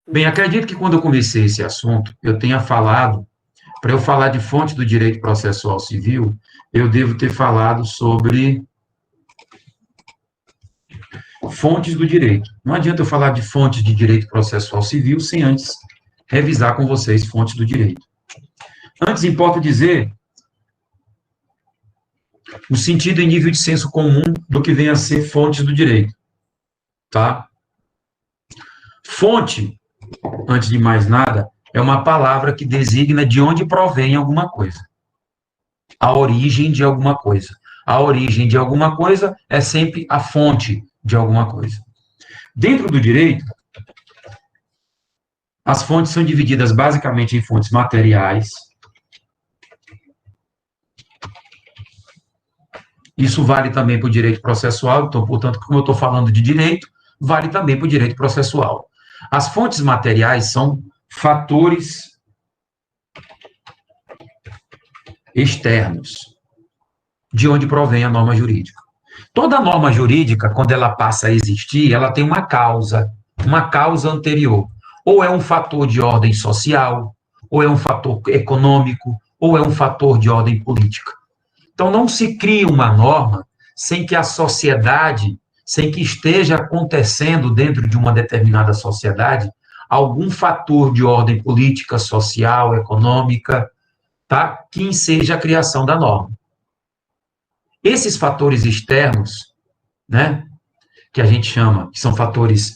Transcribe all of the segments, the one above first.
Bem, acredito que quando eu comecei esse assunto, eu tenha falado, para eu falar de fonte do direito processual civil, eu devo ter falado sobre fontes do direito. Não adianta eu falar de fontes de direito processual civil sem antes revisar com vocês fontes do direito. Antes, importa dizer o sentido e nível de senso comum do que vem a ser fontes do direito, tá? Fonte, antes de mais nada, é uma palavra que designa de onde provém alguma coisa. A origem de alguma coisa. A origem de alguma coisa é sempre a fonte de alguma coisa. Dentro do direito, as fontes são divididas basicamente em fontes materiais. Isso vale também para o direito processual, então, portanto, como eu estou falando de direito, vale também para o direito processual. As fontes materiais são fatores externos, de onde provém a norma jurídica. Toda norma jurídica, quando ela passa a existir, ela tem uma causa anterior. Ou é um fator de ordem social, ou é um fator econômico, ou é um fator de ordem política. Então, não se cria uma norma sem que a sociedade, sem que esteja acontecendo dentro de uma determinada sociedade, algum fator de ordem política, social, econômica, tá? Que enseja a criação da norma. Esses fatores externos, né, que a gente chama, que são fatores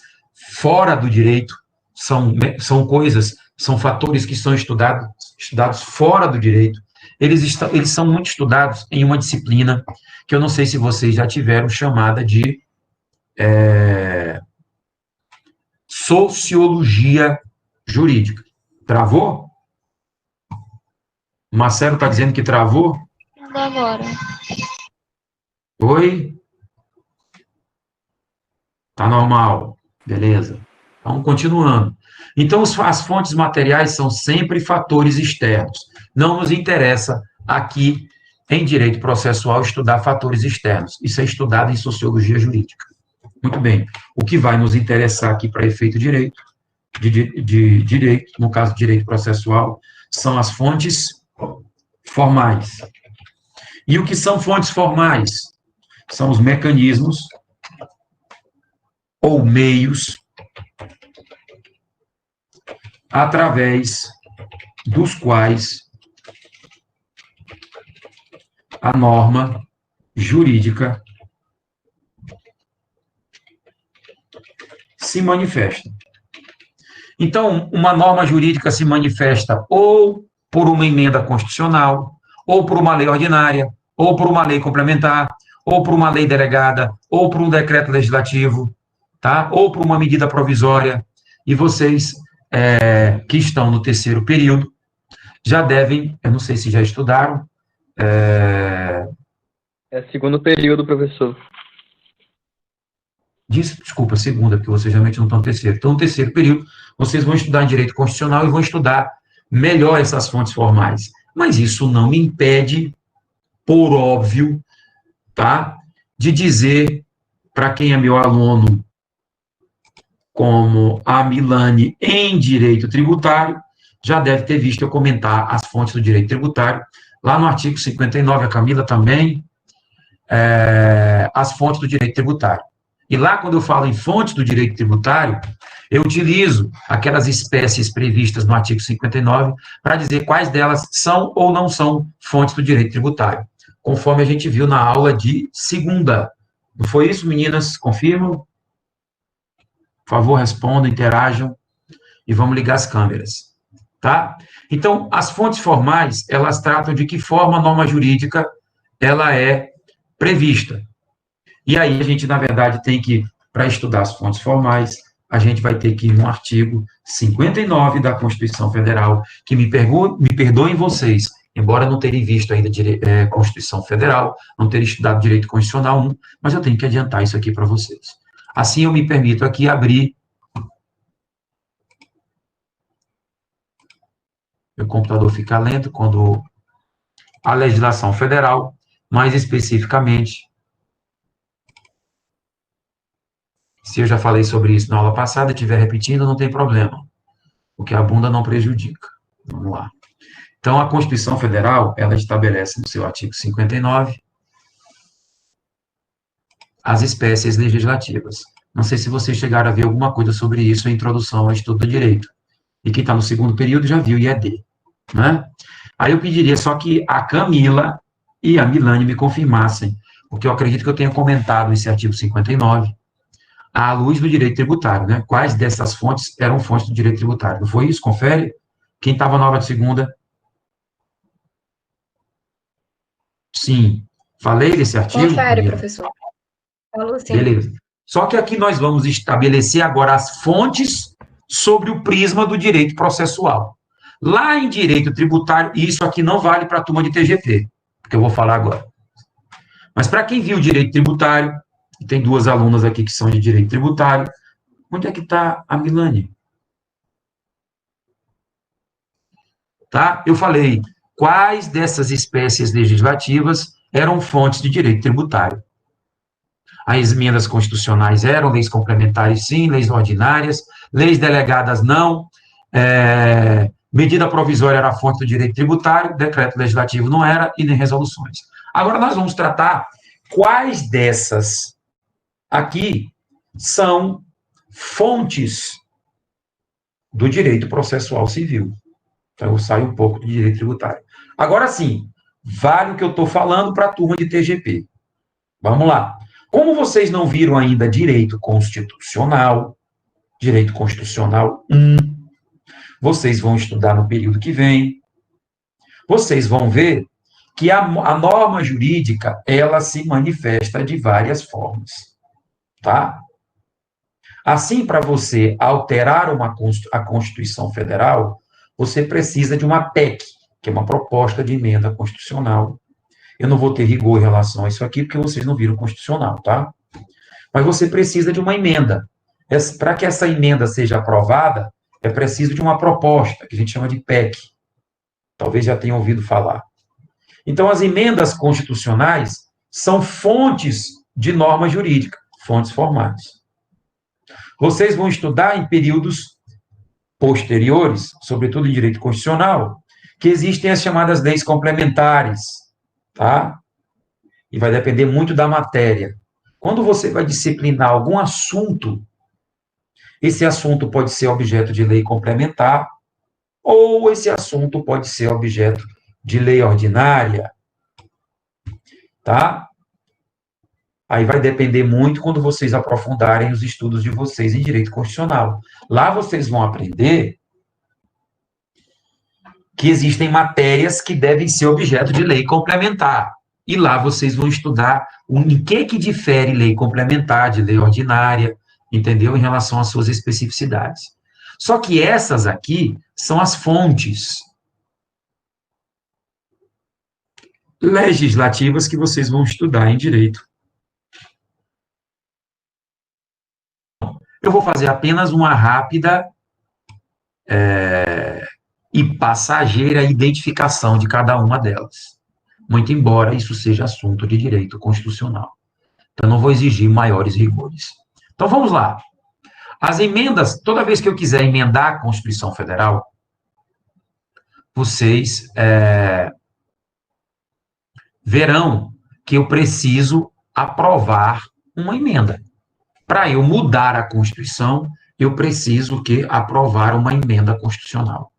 fora do direito, são coisas, são fatores que são estudados fora do direito. Eles são muito estudados em uma disciplina que eu não sei se vocês já tiveram, chamada de sociologia jurídica. Travou? O Marcelo está dizendo que travou? Agora. Oi? Tá normal. Beleza. Então, continuando. Então, as fontes materiais são sempre fatores externos. Não nos interessa aqui, em direito processual, estudar fatores externos. Isso é estudado em sociologia jurídica. Muito bem. O que vai nos interessar aqui para efeito de direito, no caso, direito processual, são as fontes formais. E o que são fontes formais? São os mecanismos ou meios através dos quais a norma jurídica se manifesta. Então, uma norma jurídica se manifesta ou por uma emenda constitucional, ou por uma lei ordinária, ou por uma lei complementar, ou por uma lei delegada, ou por um decreto legislativo, tá? Ou por uma medida provisória. E vocês que estão no terceiro período já devem, eu não sei se já estudaram. É segundo período, professor. Desculpa, segunda, porque vocês realmente não estão no terceiro. Então, no terceiro período, vocês vão estudar em direito constitucional e vão estudar melhor essas fontes formais. Mas isso não me impede, por óbvio, tá, de dizer para quem é meu aluno, como a Milane em direito tributário, já deve ter visto eu comentar as fontes do direito tributário, lá no artigo 59, a Camila também, as fontes do direito tributário. E lá, quando eu falo em fontes do direito tributário, eu utilizo aquelas espécies previstas no artigo 59 para dizer quais delas são ou não são fontes do direito tributário, conforme a gente viu na aula de segunda. Não foi isso, meninas? Confirmam? Por favor, respondam, interajam e vamos ligar as câmeras, tá? Então, as fontes formais, elas tratam de que forma a norma jurídica ela é prevista. E aí a gente, na verdade, tem que, para estudar as fontes formais, a gente vai ter que ir no artigo 59 da Constituição Federal, que me perdoem vocês, embora não terem visto ainda Constituição Federal, não terem estudado Direito Constitucional 1, mas eu tenho que adiantar isso aqui para vocês. Assim, eu me permito aqui abrir meu computador fica lento quando a legislação federal, mais especificamente, se eu já falei sobre isso na aula passada, estiver repetindo, não tem problema. porque a bunda não prejudica. Vamos lá. Então, a Constituição Federal, ela estabelece no seu artigo 59 as espécies legislativas. Não sei se vocês chegaram a ver alguma coisa sobre isso em Introdução ao Estudo do Direito. E quem está no segundo período já viu IED, né? Aí eu pediria só que a Camila e a Milane me confirmassem, porque eu acredito que eu tenha comentado esse artigo 59, à luz do direito tributário, né? Quais dessas fontes eram fontes do direito tributário? Não foi isso? Confere? Quem estava na aula de segunda? Sim. Falei desse artigo, Confere, Camila? professor. Falou sim. Beleza. Só que aqui nós vamos estabelecer agora as fontes sobre o prisma do direito processual. Lá em direito tributário, e isso aqui não vale para a turma de TGT, que eu vou falar agora. Mas para quem viu direito tributário, tem duas alunas aqui que são de direito tributário, onde é que está a Milane? Tá? Eu falei, quais dessas espécies legislativas eram fontes de direito tributário? As emendas constitucionais eram leis complementares, sim, leis ordinárias, leis delegadas, não, medida provisória era a fonte do direito tributário, decreto legislativo não era, e nem resoluções. Agora nós vamos tratar quais dessas aqui são fontes do direito processual civil. Então, eu saio um pouco do direito tributário. Agora sim, vale o que eu estou falando para a turma de TGP. Vamos lá. Como vocês não viram ainda direito constitucional 1, vocês vão estudar no período que vem, vocês vão ver que a norma jurídica, ela se manifesta de várias formas, tá? Assim, para você alterar a Constituição Federal, você precisa de uma PEC, que é uma proposta de emenda constitucional. Eu não vou ter rigor em relação a isso aqui, porque vocês não viram constitucional, tá? Mas você precisa de uma emenda. Para que essa emenda seja aprovada, é preciso de uma proposta, que a gente chama de PEC. Talvez já tenham ouvido falar. Então, as emendas constitucionais são fontes de norma jurídica, fontes formais. Vocês vão estudar em períodos posteriores, sobretudo em direito constitucional, que existem as chamadas leis complementares, tá? E vai depender muito da matéria. Quando você vai disciplinar algum assunto, esse assunto pode ser objeto de lei complementar, ou esse assunto pode ser objeto de lei ordinária, tá? Aí vai depender muito quando vocês aprofundarem os estudos de vocês em direito constitucional. Lá vocês vão aprender que existem matérias que devem ser objeto de lei complementar. E lá vocês vão estudar em que difere lei complementar de lei ordinária, entendeu? Em relação às suas especificidades. Só que essas aqui são as fontes legislativas que vocês vão estudar em direito. Eu vou fazer apenas uma rápida e passageira identificação de cada uma delas, muito embora isso seja assunto de direito constitucional. Então, não vou exigir maiores rigores. Então, vamos lá. As emendas, toda vez que eu quiser emendar a Constituição Federal, vocês verão que eu preciso aprovar uma emenda. Para eu mudar a Constituição, eu preciso aprovar uma emenda constitucional,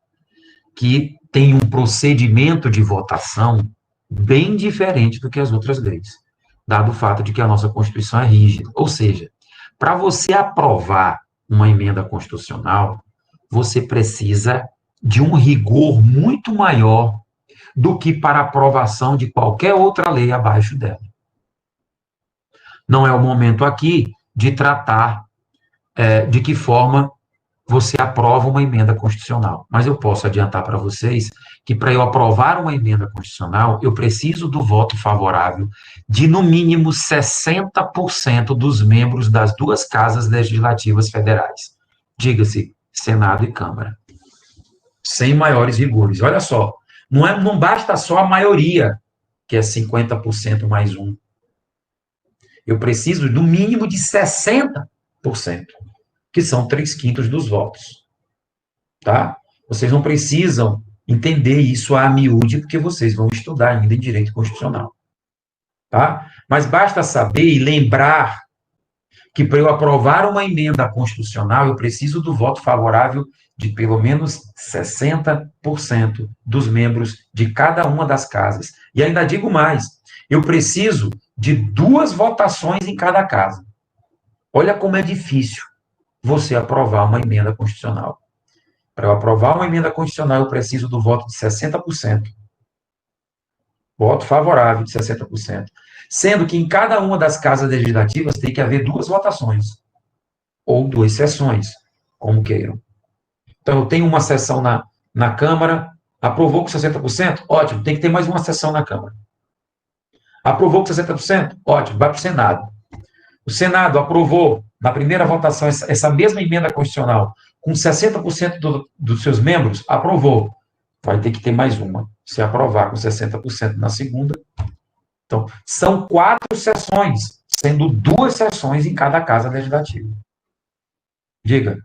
que tem um procedimento de votação bem diferente do que as outras leis, dado o fato de que a nossa Constituição é rígida. Ou seja, para você aprovar uma emenda constitucional, você precisa de um rigor muito maior do que para aprovação de qualquer outra lei abaixo dela. Não é o momento aqui de tratar de que forma você aprova uma emenda constitucional. Mas eu posso adiantar para vocês que para eu aprovar uma emenda constitucional, eu preciso do voto favorável de, no mínimo, 60% dos membros das duas casas legislativas federais. Diga-se, Senado e Câmara. Sem maiores rigores. Olha só, não basta só a maioria, que é 50% mais um. Eu preciso, no mínimo, de 60%, que são 3/5 dos votos. tá? Vocês não precisam entender isso a miúde, porque vocês vão estudar ainda em direito constitucional, tá? Mas basta saber e lembrar que para eu aprovar uma emenda constitucional, eu preciso do voto favorável de pelo menos 60% dos membros de cada uma das casas. E ainda digo mais, eu preciso de 2 votações em cada casa. Olha como é difícil você aprovar uma emenda constitucional. Para eu aprovar uma emenda constitucional, eu preciso do voto de 60%. Voto favorável de 60%. Sendo que em cada uma das casas legislativas tem que haver 2 votações. Ou 2 sessões, como queiram. Então, eu tenho uma sessão na Câmara, aprovou com 60%? Ótimo, tem que ter mais uma sessão na Câmara. Aprovou com 60%? Ótimo, vai para o Senado. O Senado aprovou, na primeira votação, essa mesma emenda constitucional, com 60% dos seus membros, aprovou. Vai ter que ter mais uma. Se aprovar com 60% na segunda. Então, são 4 sessões, sendo 2 sessões em cada casa legislativa. Diga.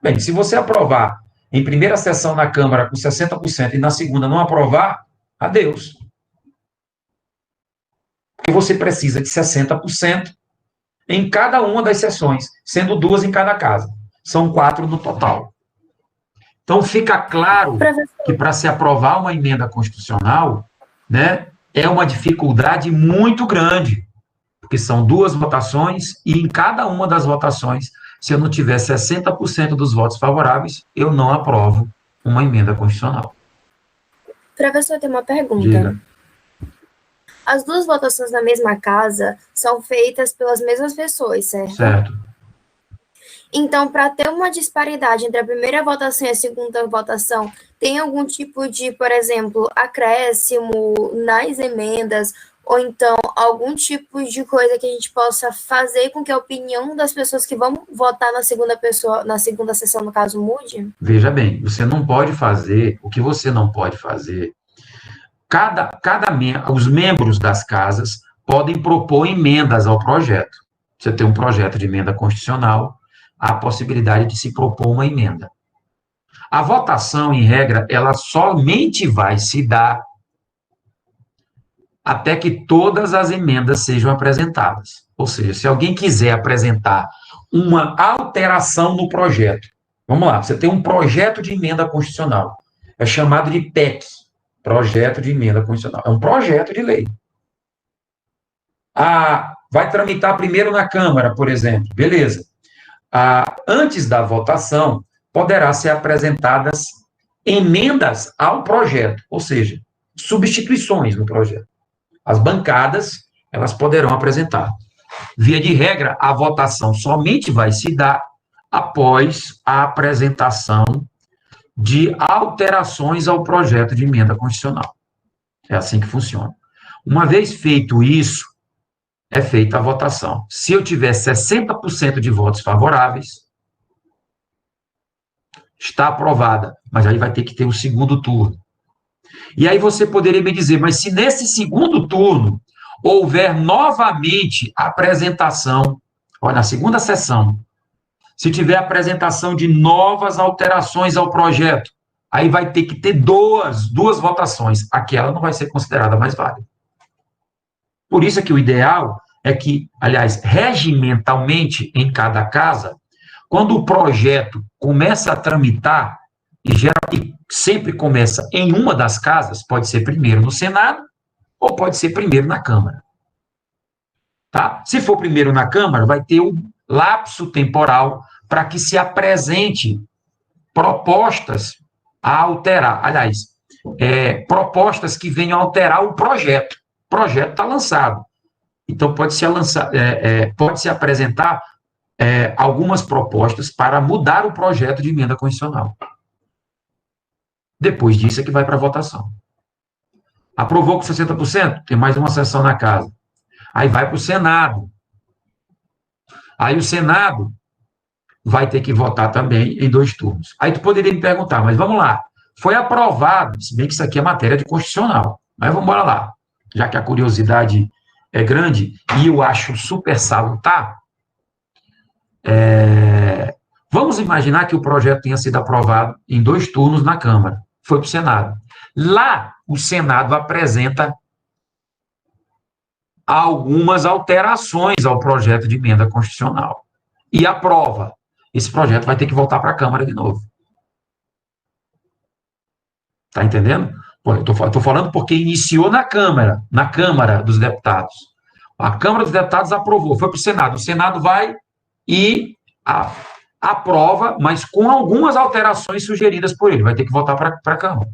Bem, se você aprovar em primeira sessão na Câmara com 60% e na segunda não aprovar, adeus. Porque você precisa de 60% em cada uma das sessões, sendo 2 em cada casa. São 4 no total. Então, fica claro que para se aprovar uma emenda constitucional, né, é uma dificuldade muito grande, porque são 2 votações e em cada uma das votações, se eu não tiver 60% dos votos favoráveis, eu não aprovo uma emenda constitucional. Professor, tem uma pergunta. Diga. As 2 votações na mesma casa são feitas pelas mesmas pessoas, certo? Certo. Então, para ter uma disparidade entre a primeira votação e a segunda votação, tem algum tipo de, por exemplo, acréscimo nas emendas, ou então algum tipo de coisa que a gente possa fazer com que a opinião das pessoas que vão votar na segunda sessão, no caso, mude? Veja bem, você não pode fazer, o que você não pode fazer, os membros das casas podem propor emendas ao projeto. Você tem um projeto de emenda constitucional, há a possibilidade de se propor uma emenda. A votação, em regra, ela somente vai se dar até que todas as emendas sejam apresentadas. Ou seja, se alguém quiser apresentar uma alteração no projeto, vamos lá, você tem um projeto de emenda constitucional, é chamado de PEC, projeto de emenda constitucional, é um projeto de lei. Vai tramitar primeiro na Câmara, por exemplo, beleza. Antes da votação, poderá ser apresentadas emendas ao projeto, ou seja, substituições no projeto. As bancadas, elas poderão apresentar. Via de regra, a votação somente vai se dar após a apresentação de alterações ao projeto de emenda constitucional. É assim que funciona. Uma vez feito isso, é feita a votação. Se eu tiver 60% de votos favoráveis, está aprovada, mas aí vai ter que ter um segundo turno. E aí você poderia me dizer, mas se nesse segundo turno houver novamente apresentação, olha, na segunda sessão, se tiver apresentação de novas alterações ao projeto, aí vai ter que ter duas votações. Aquela não vai ser considerada mais válida. Por isso é que o ideal é que, aliás, regimentalmente, em cada casa, quando o projeto começa a tramitar, e sempre começa em uma das casas, pode ser primeiro no Senado, ou pode ser primeiro na Câmara. Tá? Se for primeiro na Câmara, vai ter um lapso temporal para que se apresente propostas a alterar, aliás, propostas que venham a alterar o projeto. O projeto está lançado. Então, pode-se apresentar algumas propostas para mudar o projeto de emenda constitucional. Depois disso é que vai para a votação. Aprovou com 60%? Tem mais uma sessão na casa. Aí vai para o Senado. Aí o Senado vai ter que votar também em 2 turnos. Aí tu poderia me perguntar, mas vamos lá, foi aprovado, se bem que isso aqui é matéria de constitucional, mas vamos lá, já que a curiosidade é grande, e eu acho super salutar, vamos imaginar que o projeto tenha sido aprovado em 2 turnos na Câmara, foi para o Senado. Lá, o Senado apresenta algumas alterações ao projeto de emenda constitucional e aprova. Esse projeto vai ter que voltar para a Câmara de novo. Está entendendo? Pô, eu estou falando porque iniciou na Câmara dos Deputados. A Câmara dos Deputados aprovou, foi para o Senado. O Senado vai e aprova, mas com algumas alterações sugeridas por ele. Vai ter que voltar para a Câmara,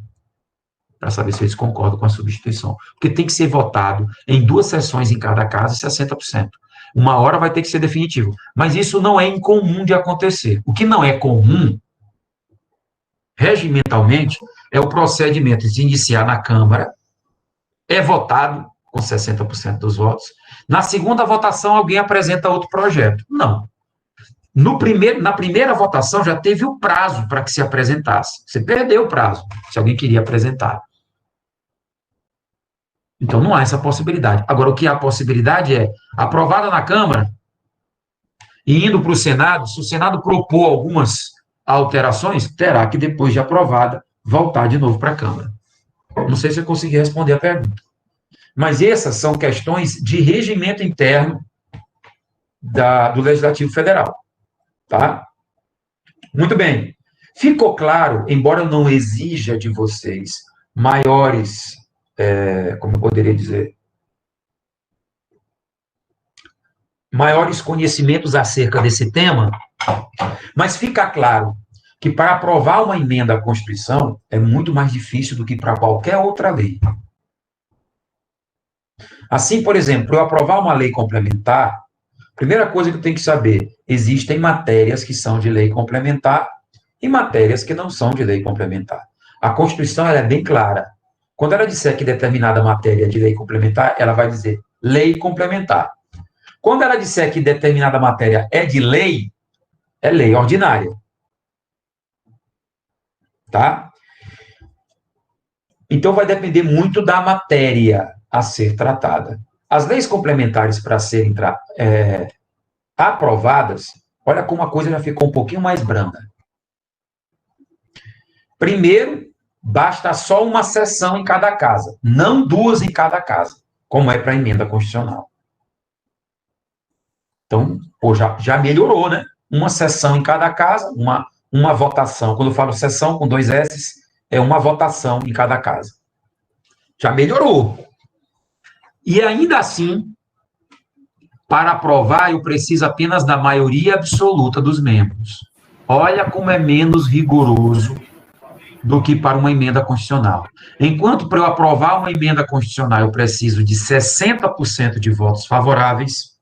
para saber se eles concordam com a substituição. Porque tem que ser votado em 2 sessões em cada casa, 60%. Uma hora vai ter que ser definitivo. Mas isso não é incomum de acontecer. O que não é comum, regimentalmente, é o procedimento de se iniciar na Câmara, é votado com 60% dos votos. Na segunda votação, alguém apresenta outro projeto. Não. Na primeira votação, já teve o prazo para que se apresentasse. Você perdeu o prazo, se alguém queria apresentar. Então, não há essa possibilidade. Agora, o que há a possibilidade é, aprovada na Câmara, e indo para o Senado, se o Senado propor algumas alterações, terá que, depois de aprovada, voltar de novo para a Câmara. Não sei se eu consegui responder a pergunta. Mas essas são questões de regimento interno do Legislativo Federal. Tá? Muito bem. Ficou claro, embora eu não exija de vocês maiores, como eu poderia dizer, maiores conhecimentos acerca desse tema, mas fica claro que para aprovar uma emenda à Constituição é muito mais difícil do que para qualquer outra lei. Assim, por exemplo, para eu aprovar uma lei complementar, primeira coisa que eu tenho que saber, existem matérias que são de lei complementar e matérias que não são de lei complementar. A Constituição ela é bem clara. Quando ela disser que determinada matéria é de lei complementar, ela vai dizer lei complementar. Quando ela disser que determinada matéria é de lei, é lei ordinária. Tá? Então, vai depender muito da matéria a ser tratada. As leis complementares, para serem aprovadas, olha como a coisa já ficou um pouquinho mais branda. Primeiro, basta só uma sessão em cada casa, não 2 em cada casa, como é para a emenda constitucional. Então, já melhorou, né? Uma sessão em cada casa, uma votação. Quando eu falo sessão com 2 S, é uma votação em cada casa. Já melhorou. E ainda assim, para aprovar, eu preciso apenas da maioria absoluta dos membros. Olha como é menos rigoroso do que para uma emenda constitucional. Enquanto para eu aprovar uma emenda constitucional eu preciso de 60% de votos favoráveis,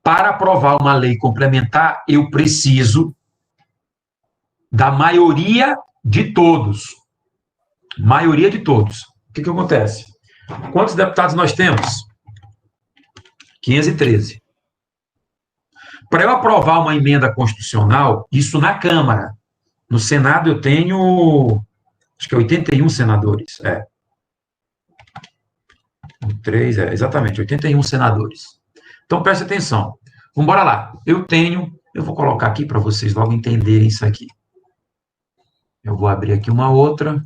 para aprovar uma lei complementar eu preciso da maioria de todos. Maioria de todos. O que acontece? Quantos deputados nós temos? 513. Para eu aprovar uma emenda constitucional, isso na Câmara. No Senado eu tenho, acho que 81 senadores. 3, exatamente, 81 senadores. Então, preste atenção. Vamos embora lá. Eu vou colocar aqui para vocês logo entenderem isso aqui. Eu vou abrir aqui uma outra.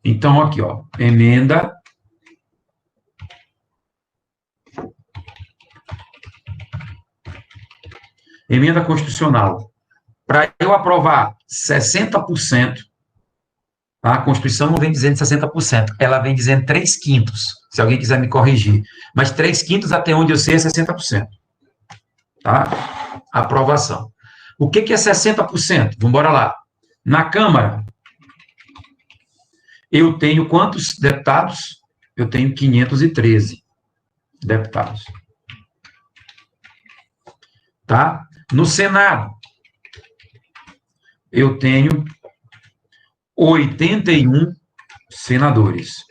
Então, aqui, ó, emenda constitucional. Para eu aprovar 60%, a Constituição não vem dizendo 60%, ela vem dizendo 3/5, se alguém quiser me corrigir. Mas 3/5, até onde eu sei, é 60%. Tá? Aprovação. O que é 60%? Vamos embora lá. Na Câmara, eu tenho quantos deputados? Eu tenho 513 deputados. Tá? No Senado, eu tenho 81 senadores.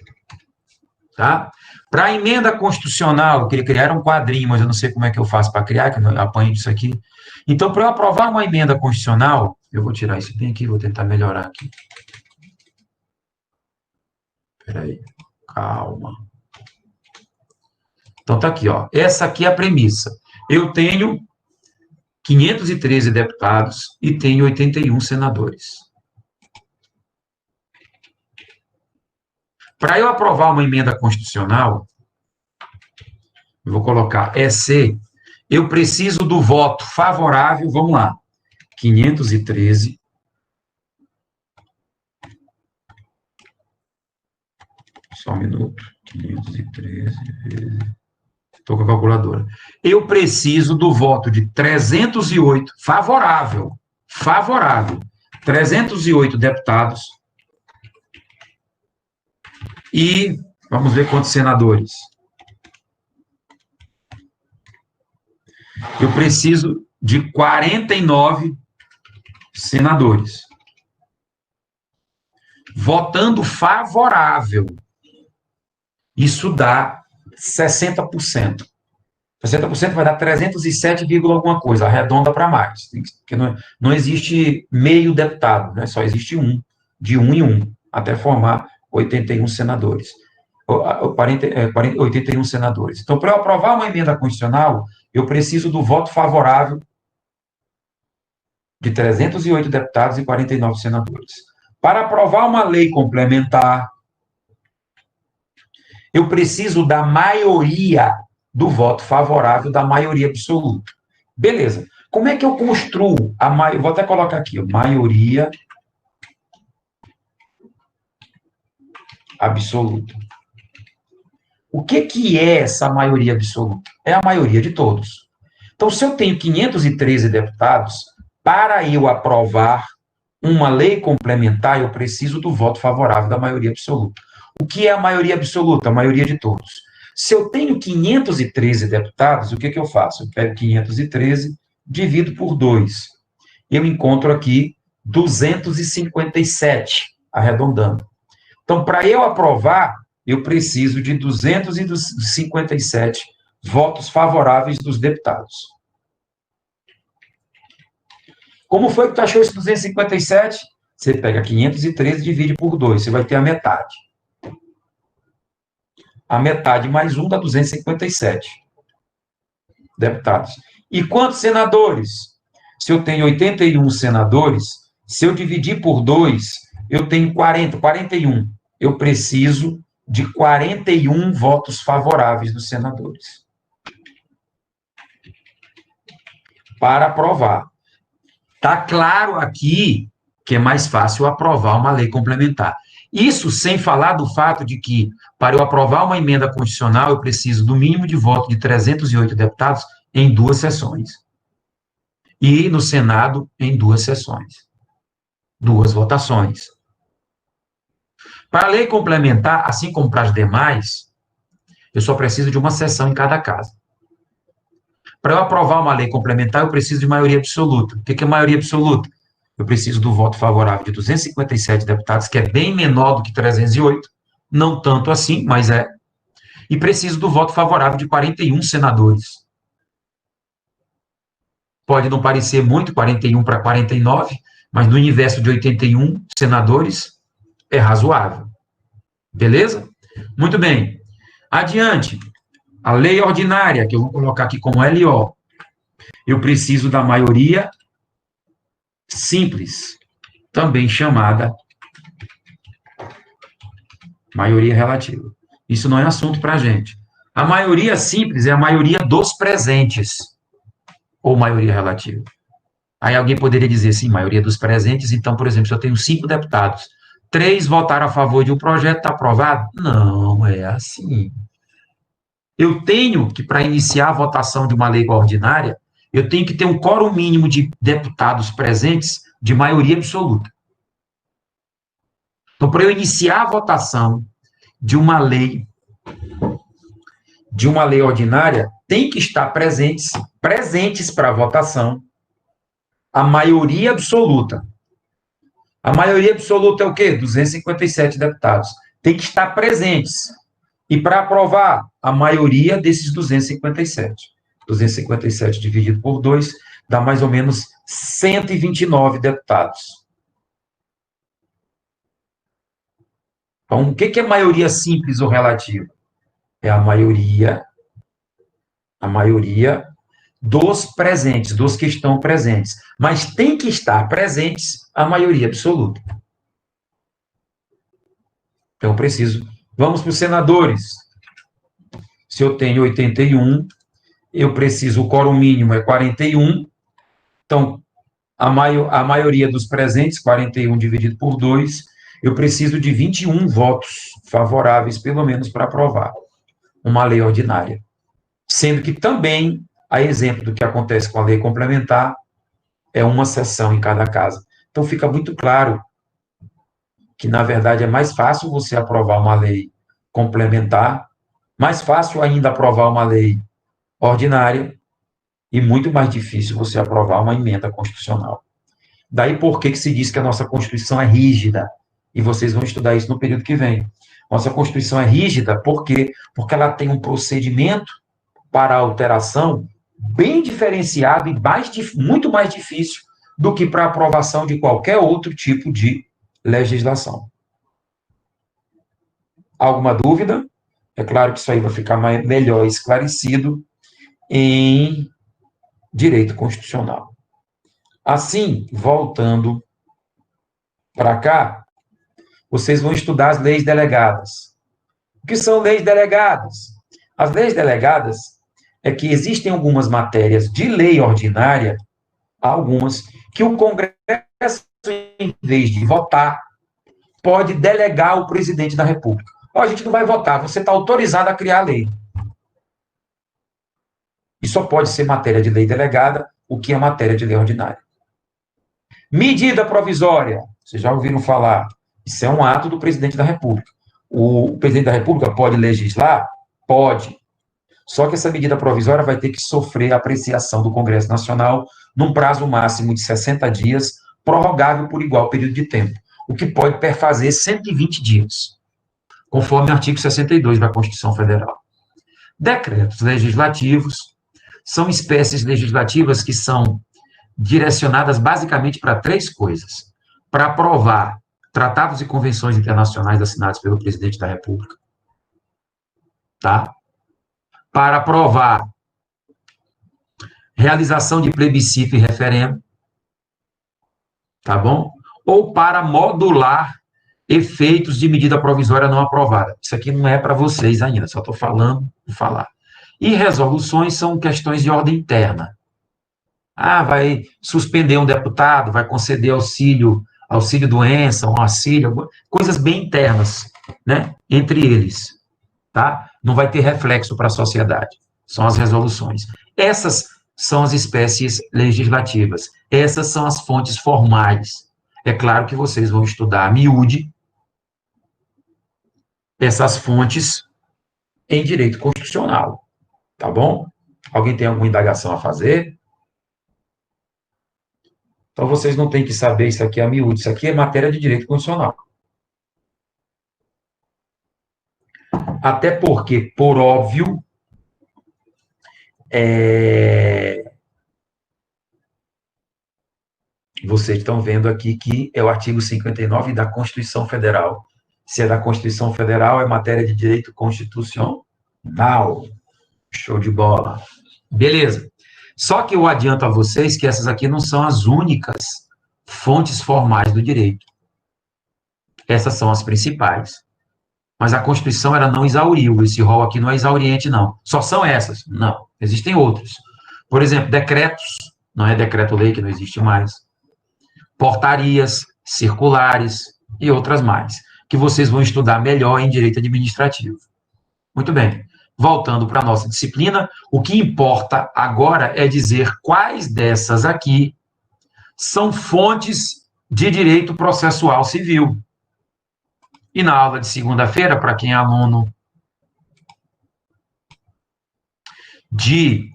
Tá? Para a emenda constitucional, eu queria criar um quadrinho, mas eu não sei como é que eu faço para criar, que eu apanho disso aqui. Então, para eu aprovar uma emenda constitucional, eu vou tirar isso bem aqui, vou tentar melhorar aqui. Peraí, calma. Então, tá aqui, ó. Essa aqui é a premissa. Eu tenho 513 deputados e tenho 81 senadores. Para eu aprovar uma emenda constitucional, eu vou colocar EC, eu preciso do voto favorável, vamos lá, 513. Só um minuto. 513 vezes... Estou com a calculadora. Eu preciso do voto de 308, favorável, 308 deputados e, vamos ver quantos senadores. Eu preciso de 49 senadores. Votando favorável, isso dá 60%. 60% vai dar 307, alguma coisa, arredonda para mais. Porque não existe meio deputado, né? Só existe um, de um em um, até formar 81 senadores. 81 senadores. Então, para eu aprovar uma emenda constitucional, eu preciso do voto favorável de 308 deputados e 49 senadores. Para aprovar uma lei complementar, eu preciso da maioria do voto favorável, da maioria absoluta. Beleza. Como é que eu construo a maioria? Vou até colocar aqui, ó, maioria absoluta. O que é essa maioria absoluta? É a maioria de todos. Então, se eu tenho 513 deputados, para eu aprovar uma lei complementar, eu preciso do voto favorável da maioria absoluta. O que é a maioria absoluta? A maioria de todos. Se eu tenho 513 deputados, o que eu faço? Eu pego 513, divido por 2. Eu encontro aqui 257, arredondando. Então, para eu aprovar, eu preciso de 257 votos favoráveis dos deputados. Como foi que tu achou esse 257? Você pega 513 e divide por 2, você vai ter a metade. A metade mais um dá 257 deputados. E quantos senadores? Se eu tenho 81 senadores, se eu dividir por 2, eu tenho 41. Eu preciso de 41 votos favoráveis dos senadores para aprovar. Está claro aqui que é mais fácil aprovar uma lei complementar. Isso sem falar do fato de que, para eu aprovar uma emenda constitucional, eu preciso do mínimo de voto de 308 deputados em 2 sessões. E no Senado, em 2 sessões. 2 votações. Para a lei complementar, assim como para as demais, eu só preciso de uma sessão em cada casa. Para eu aprovar uma lei complementar, eu preciso de maioria absoluta. O que é maioria absoluta? Eu preciso do voto favorável de 257 deputados, que é bem menor do que 308, não tanto assim, mas é. E preciso do voto favorável de 41 senadores. Pode não parecer muito, 41 para 49, mas no universo de 81 senadores é razoável. Beleza? Muito bem. Adiante. A lei ordinária, que eu vou colocar aqui como LO. Eu preciso da maioria simples, também chamada maioria relativa. Isso não é assunto para a gente. A maioria simples é a maioria dos presentes, ou maioria relativa. Aí alguém poderia dizer, sim, maioria dos presentes, então, por exemplo, se eu tenho 5 deputados, 3 votaram a favor de um projeto, está aprovado? Não, é assim. Eu tenho que, para iniciar a votação de uma lei ordinária, eu tenho que ter um quórum mínimo de deputados presentes de maioria absoluta. Então, para eu iniciar a votação de uma lei ordinária, tem que estar presentes para a votação, a maioria absoluta. A maioria absoluta é o quê? 257 deputados. Tem que estar presentes. E para aprovar, a maioria desses 257. 257 dividido por 2 dá mais ou menos 129 deputados. Então, o que é maioria simples ou relativa? É a maioria dos presentes, dos que estão presentes. Mas tem que estar presentes a maioria absoluta. Então, eu preciso. Vamos para os senadores. Se eu tenho 81, eu preciso, o quórum mínimo é 41. Então, a maioria dos presentes, 41 dividido por 2, eu preciso de 21 votos favoráveis, pelo menos, para aprovar uma lei ordinária. Sendo que também, a exemplo do que acontece com a lei complementar, é uma sessão em cada casa. Então, fica muito claro que, na verdade, é mais fácil você aprovar uma lei complementar, mais fácil ainda aprovar uma lei ordinária, e muito mais difícil você aprovar uma emenda constitucional. Daí por que se diz que a nossa Constituição é rígida, e vocês vão estudar isso no período que vem. Nossa Constituição é rígida por quê? Porque ela tem um procedimento para alteração bem diferenciado e muito mais difícil do que para a aprovação de qualquer outro tipo de legislação. Alguma dúvida? É claro que isso aí vai ficar melhor esclarecido em direito constitucional. Assim, voltando para cá, vocês vão estudar as leis delegadas. O que são leis delegadas? As leis delegadas é que existem algumas matérias de lei ordinária, algumas, que o Congresso, em vez de votar, pode delegar ao presidente da República. A gente não vai votar, você está autorizado a criar a lei. E só pode ser matéria de lei delegada, o que é matéria de lei ordinária. Medida provisória, vocês já ouviram falar, isso é um ato do presidente da República. O presidente da República pode legislar? Pode. Só que essa medida provisória vai ter que sofrer a apreciação do Congresso Nacional num prazo máximo de 60 dias, prorrogável por igual período de tempo, o que pode perfazer 120 dias, conforme o artigo 62 da Constituição Federal. Decretos legislativos são espécies legislativas que são direcionadas basicamente para 3 coisas: para aprovar tratados e convenções internacionais assinados pelo presidente da República, tá? Para aprovar realização de plebiscito e referendo, tá bom? Ou para modular efeitos de medida provisória não aprovada. Isso aqui não é para vocês ainda, só estou falando de falar. E resoluções são questões de ordem interna. Vai suspender um deputado, vai conceder auxílio-doença, um auxílio, coisas bem internas, né, entre eles, tá? Não vai ter reflexo para a sociedade, são as resoluções. Essas são as espécies legislativas, essas são as fontes formais. É claro que vocês vão estudar a miúde essas fontes em direito constitucional, tá bom? Alguém tem alguma indagação a fazer? Então, vocês não têm que saber isso aqui a miúde, isso aqui é matéria de direito constitucional. Até porque, por óbvio, vocês estão vendo aqui que é o artigo 59 da Constituição Federal. Se é da Constituição Federal, é matéria de direito constitucional. Show de bola. Beleza. Só que eu adianto a vocês que essas aqui não são as únicas fontes formais do direito. Essas são as principais. Mas a Constituição, ela não exauriu. Esse rol aqui não é exauriente, não. Só são essas? Não. Existem outros. Por exemplo, decretos. Não é decreto-lei, que não existe mais. Portarias, circulares e outras mais, que vocês vão estudar melhor em direito administrativo. Muito bem. Voltando para a nossa disciplina, o que importa agora é dizer quais dessas aqui são fontes de direito processual civil. E na aula de segunda-feira, para quem é aluno de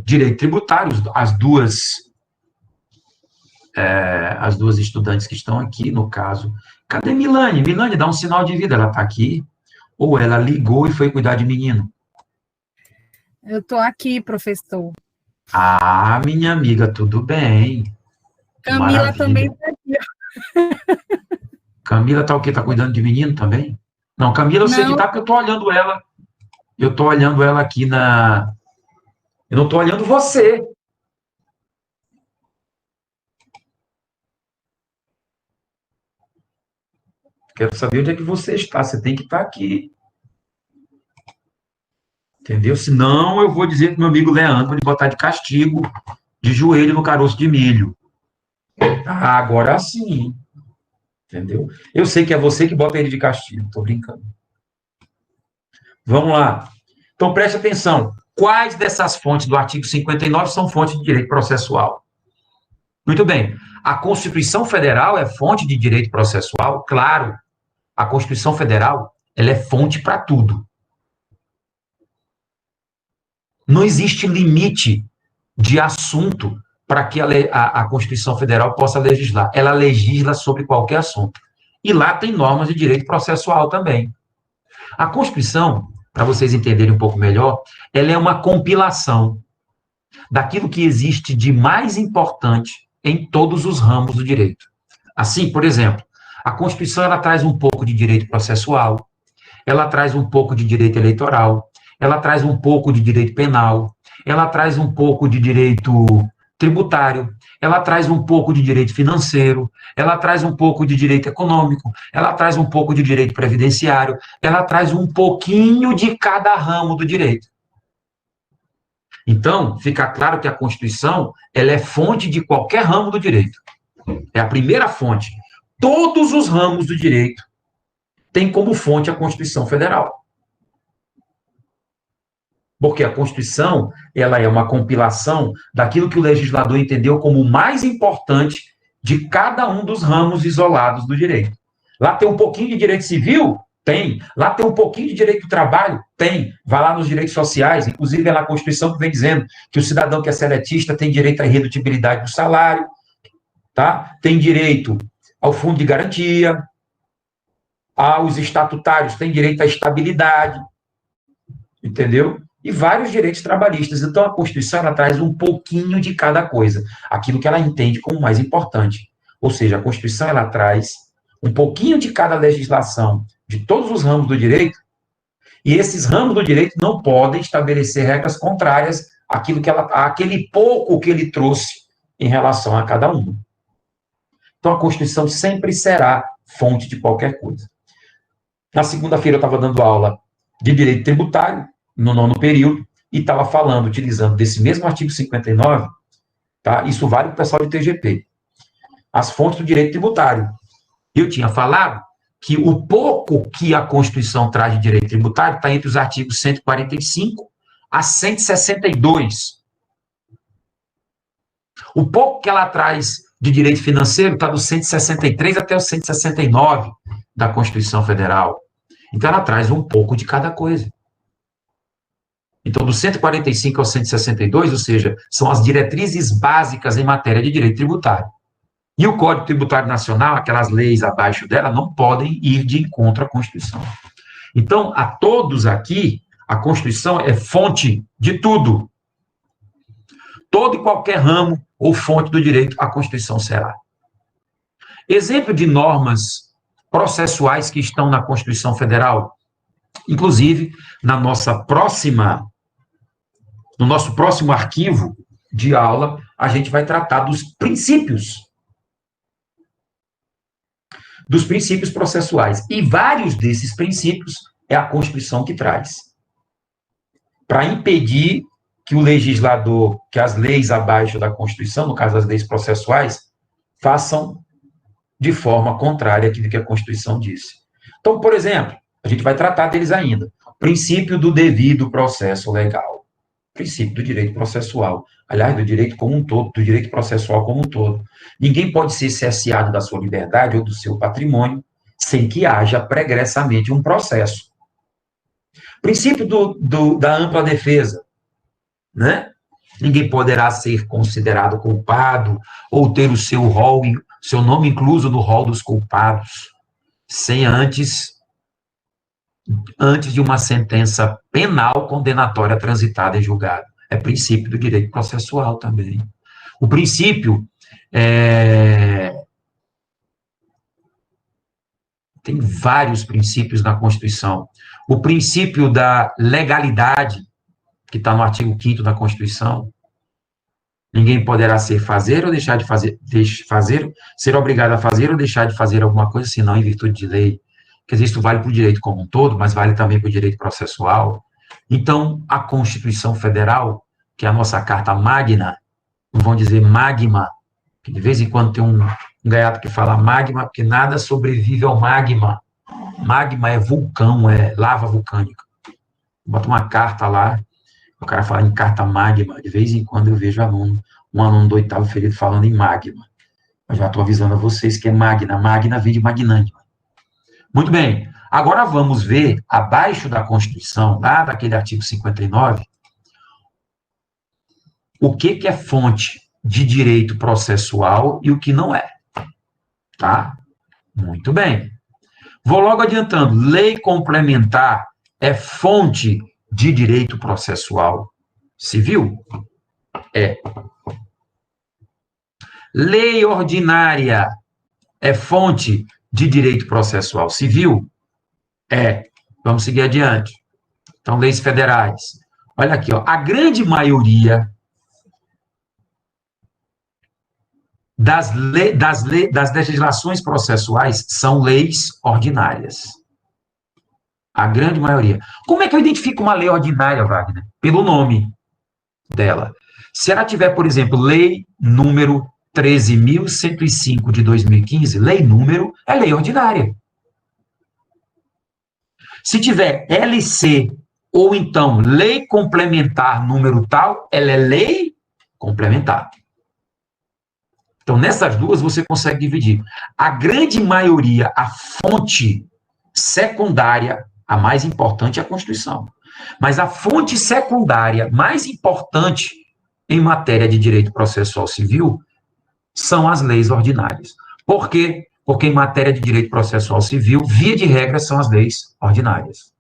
direito tributário, as duas estudantes que estão aqui, no caso. Cadê Milane? Milane, dá um sinal de vida, ela está aqui? Ou ela ligou e foi cuidar de menino? Eu estou aqui, professor. Minha amiga, tudo bem. Camila Maravilha. também está aqui. Camila tá o quê? Tá cuidando de menino também? Não, Camila eu sei que Não. tá, porque eu tô olhando ela. Eu tô olhando ela aqui na... Eu não tô olhando você. Quero saber onde é que você está. Você tem que estar aqui. Entendeu? Senão eu vou dizer pro meu amigo Leandro para ele botar de castigo, de joelho no caroço de milho. Ah, agora sim. Entendeu? Eu sei que é você que bota ele de castigo. Tô brincando. Vamos lá. Então, preste atenção. Quais dessas fontes do artigo 59 são fontes de direito processual? Muito bem. A Constituição Federal é fonte de direito processual? Claro. A Constituição Federal, ela é fonte para tudo. Não existe limite de assunto para que a Constituição Federal possa legislar. Ela legisla sobre qualquer assunto. E lá tem normas de direito processual também. A Constituição, para vocês entenderem um pouco melhor, ela é uma compilação daquilo que existe de mais importante em todos os ramos do direito. Assim, por exemplo, a Constituição ela traz um pouco de direito processual, ela traz um pouco de direito eleitoral, ela traz um pouco de direito penal, ela traz um pouco de direito tributário, ela traz um pouco de direito financeiro, ela traz um pouco de direito econômico, ela traz um pouco de direito previdenciário, ela traz um pouquinho de cada ramo do direito. Então, fica claro que a Constituição, ela é fonte de qualquer ramo do direito. É a primeira fonte. Todos os ramos do direito têm como fonte a Constituição Federal. Porque a Constituição, ela é uma compilação daquilo que o legislador entendeu como o mais importante de cada um dos ramos isolados do direito. Lá tem um pouquinho de direito civil? Tem. Lá tem um pouquinho de direito do trabalho? Tem. Vai lá nos direitos sociais, inclusive é na Constituição que vem dizendo que o cidadão que é seletista tem direito à irredutibilidade do salário, tá? Tem direito ao fundo de garantia, aos estatutários tem direito à estabilidade, entendeu? E vários direitos trabalhistas. Então, a Constituição ela traz um pouquinho de cada coisa, aquilo que ela entende como mais importante. Ou seja, a Constituição ela traz um pouquinho de cada legislação de todos os ramos do direito, e esses ramos do direito não podem estabelecer regras contrárias àquele pouco que ele trouxe em relação a cada um. Então, a Constituição sempre será fonte de qualquer coisa. Na segunda-feira, eu estava dando aula de direito tributário, no 9º período, e estava falando, utilizando desse mesmo artigo 59, tá? Isso vale para o pessoal de TGP, as fontes do direito tributário. Eu tinha falado que o pouco que a Constituição traz de direito tributário está entre os artigos 145 a 162. O pouco que ela traz de direito financeiro está do 163 até o 169 da Constituição Federal. Então, ela traz um pouco de cada coisa. Então, do 145 ao 162, ou seja, são as diretrizes básicas em matéria de direito tributário. E o Código Tributário Nacional, aquelas leis abaixo dela, não podem ir de encontro à Constituição. Então, a todos aqui, a Constituição é fonte de tudo. Todo e qualquer ramo ou fonte do direito, a Constituição será. Exemplo de normas processuais que estão na Constituição Federal, inclusive, no nosso próximo arquivo de aula, a gente vai tratar dos princípios processuais. E vários desses princípios é a Constituição que traz. Para impedir que o legislador, que as leis abaixo da Constituição, no caso as leis processuais, façam de forma contrária àquilo que a Constituição disse. Então, por exemplo, a gente vai tratar deles ainda. Princípio do devido processo legal. Princípio do direito processual. Aliás, do direito como um todo, do direito processual como um todo. Ninguém pode ser cerceado da sua liberdade ou do seu patrimônio sem que haja pregressamente um processo. Princípio da ampla defesa, né? Ninguém poderá ser considerado culpado ou ter o seu nome incluso no rol dos culpados, sem antes de uma sentença penal condenatória transitada em julgado. É princípio do direito processual também. O princípio Tem vários princípios na Constituição. O princípio da legalidade, que está no artigo 5º da Constituição, ninguém poderá fazer ou deixar de fazer, ser obrigado a fazer ou deixar de fazer alguma coisa, senão em virtude de lei. Quer dizer, isso vale para o direito como um todo, mas vale também para o direito processual. Então, a Constituição Federal, que é a nossa carta magna, não vão dizer magma, que de vez em quando tem um gaiato que fala magma, porque nada sobrevive ao magma. Magma é vulcão, é lava vulcânica. Bota uma carta lá, o cara fala em carta magma, de vez em quando eu vejo um aluno do 8º período falando em magma. Eu já estou avisando a vocês que é magna, magna vem de magnânima. Muito bem, agora vamos ver, abaixo da Constituição, lá daquele artigo 59, o que é fonte de direito processual e o que não é. Tá? Muito bem. Vou logo adiantando, lei complementar é fonte de direito processual civil? É. Lei ordinária é fonte de direito processual civil? É. Vamos seguir adiante. Então, leis federais. Olha aqui, ó, a grande maioria das legislações processuais são leis ordinárias. A grande maioria. Como é que eu identifico uma lei ordinária, Wagner? Pelo nome dela. Se ela tiver, por exemplo, lei número 13.105 de 2015, lei número é lei ordinária. Se tiver LC ou então lei complementar número tal, ela é lei complementar. Então, nessas duas, você consegue dividir. A grande maioria, a fonte secundária, a mais importante é a Constituição. Mas a fonte secundária mais importante em matéria de direito processual civil são as leis ordinárias. Por quê? Porque em matéria de direito processual civil, via de regra, são as leis ordinárias.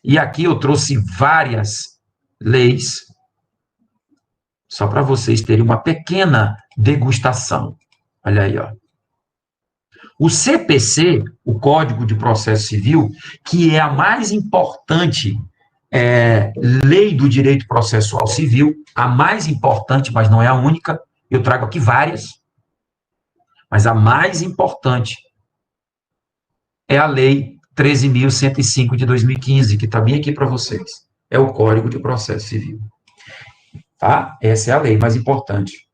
E aqui eu trouxe várias leis, só para vocês terem uma pequena degustação. Olha aí, ó. O CPC, o Código de Processo Civil, que é a mais importante lei do direito processual civil, a mais importante, mas não é a única, eu trago aqui várias, mas a mais importante é a Lei 13.105 de 2015, que está bem aqui para vocês. É o Código de Processo Civil. Tá? Essa é a lei mais importante.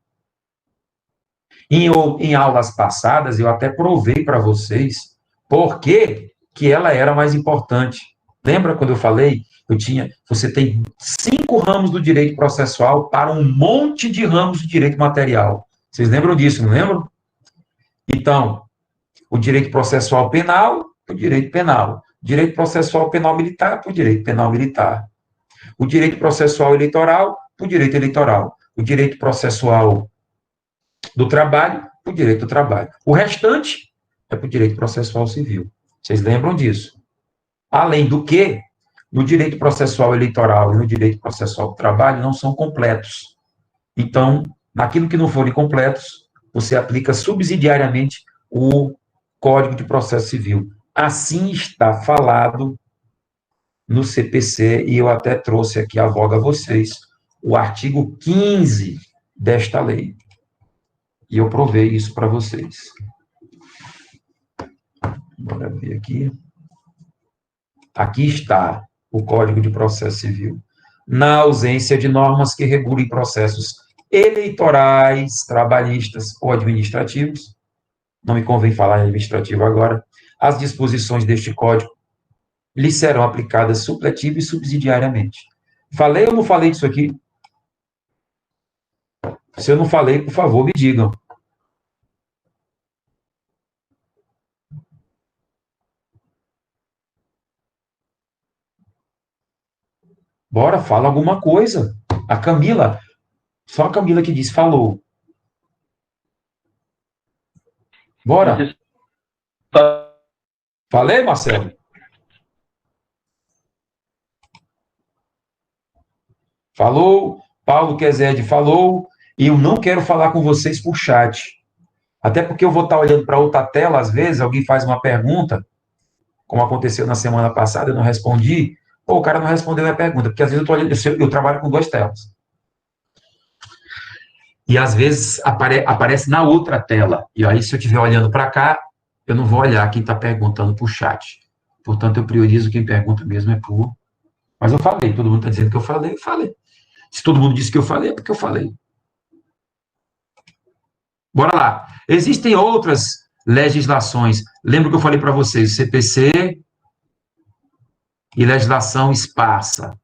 Em aulas passadas, eu até provei para vocês por que ela era mais importante. Lembra quando eu falei? Você tem 5 ramos do direito processual para um monte de ramos do direito material. Vocês lembram disso, não lembram? Então, o direito processual penal, o direito penal. Direito processual penal militar, para o direito penal militar. O direito processual eleitoral, para o direito eleitoral. O direito processual do trabalho, para o direito do trabalho. O restante é para o direito processual civil. Vocês lembram disso? Além do que, no direito processual eleitoral e no direito processual do trabalho não são completos. Então, naquilo que não forem completos, você aplica subsidiariamente o Código de Processo Civil. Assim está falado no CPC, e eu até trouxe aqui a voga a vocês, o artigo 15 desta lei. E eu provei isso para vocês. Bora ver aqui. Aqui está o Código de Processo Civil. Na ausência de normas que regulem processos eleitorais, trabalhistas ou administrativos, não me convém falar em administrativo agora, as disposições deste Código lhe serão aplicadas supletiva e subsidiariamente. Falei ou não falei disso aqui? Se eu não falei, por favor, me digam. Bora, fala alguma coisa. A Camila, só a Camila que disse, falou. Bora. Falei, Marcelo? Falou. Paulo Quezede falou. E eu não quero falar com vocês por chat. Até porque eu vou estar olhando para outra tela, às vezes, alguém faz uma pergunta, como aconteceu na semana passada, eu não respondi, pô, o cara não respondeu a pergunta, porque às vezes eu trabalho com duas telas. E às vezes aparece na outra tela. E aí, se eu estiver olhando para cá, eu não vou olhar quem está perguntando por chat. Portanto, eu priorizo quem pergunta mesmo é por... Mas eu falei, todo mundo está dizendo que eu falei, eu falei. Se todo mundo disse que eu falei, é porque eu falei. Bora lá. Existem outras legislações. Lembra que eu falei para vocês, CPC e legislação esparsa.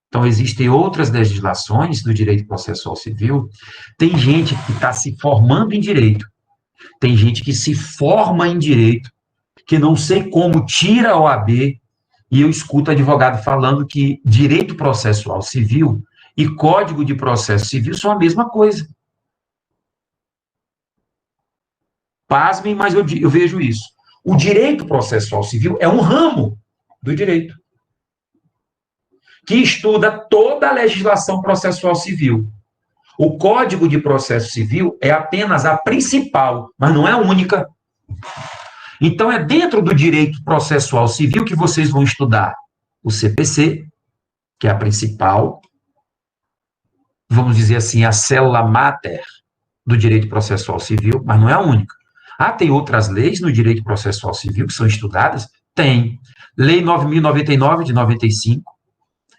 Então, existem outras legislações do direito processual civil. Tem gente que está se formando em direito. Tem gente que se forma em direito, que não sei como tira a OAB, e eu escuto advogado falando que direito processual civil e Código de Processo Civil são a mesma coisa. Pasmem, mas eu vejo isso. O direito processual civil é um ramo do direito, que estuda toda a legislação processual civil. O Código de Processo Civil é apenas a principal, mas não é a única. Então, é dentro do direito processual civil que vocês vão estudar o CPC, que é a principal, vamos dizer assim, a célula máter do direito processual civil, mas não é a única. Ah, tem outras leis no direito processual civil que são estudadas? Tem. Lei 9.099, de 95,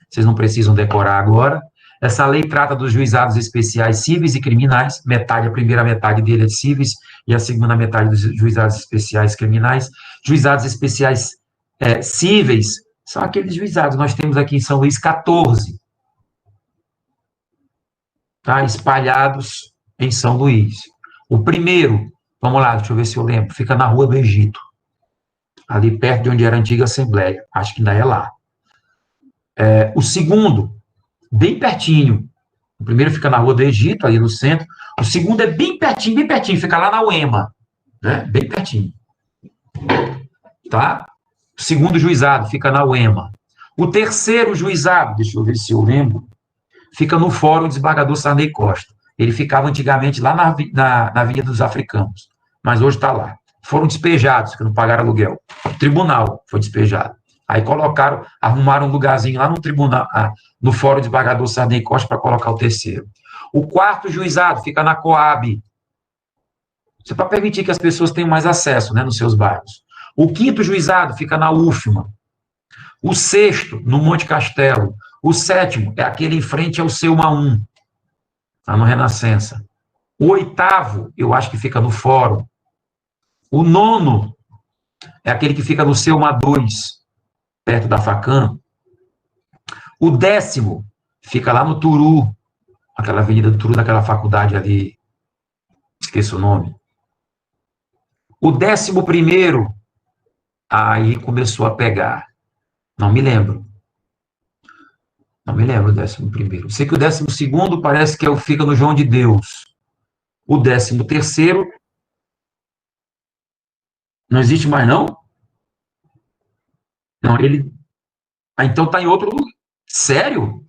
vocês não precisam decorar agora. Essa lei trata dos juizados especiais cíveis e criminais, metade, a primeira metade dele é de cíveis, e a segunda metade dos juizados especiais criminais. Juizados especiais cíveis são aqueles juizados, nós temos aqui em São Luís 14, tá? Espalhados em São Luís. O primeiro, vamos lá, deixa eu ver se eu lembro, fica na Rua do Egito, ali perto de onde era a antiga Assembleia, acho que ainda é lá. O segundo, bem pertinho, o primeiro fica na Rua do Egito, ali no centro, o segundo é bem pertinho, fica lá na UEMA, né? Bem pertinho. Tá? O segundo juizado fica na UEMA. O terceiro juizado, deixa eu ver se eu lembro, fica no Fórum Desembargador Sarney Costa. Ele ficava antigamente lá na Avenida dos Africanos, mas hoje está lá. Foram despejados, que não pagaram aluguel. O tribunal foi despejado. Aí arrumaram um lugarzinho lá no tribunal, no Fórum Desembargador Sarney Costa para colocar o terceiro. O quarto juizado fica na Coab. Isso é para permitir que as pessoas tenham mais acesso, né, nos seus bairros. O quinto juizado fica na UFMA. O sexto, no Monte Castelo. O sétimo é aquele em frente ao Seuma 1, lá no Renascença. O oitavo, eu acho que fica no Fórum. O nono é aquele que fica no Seuma 2, perto da Facam. O 10º fica lá no Turu, aquela avenida do Turu, daquela faculdade ali, esqueço o nome. O 11º, aí começou a pegar. Não me lembro. Não me lembro o 11º. Sei que o 12º parece que fica no João de Deus. O 13º, não existe mais, não? Não, ele... Ah, então está em outro lugar. Sério?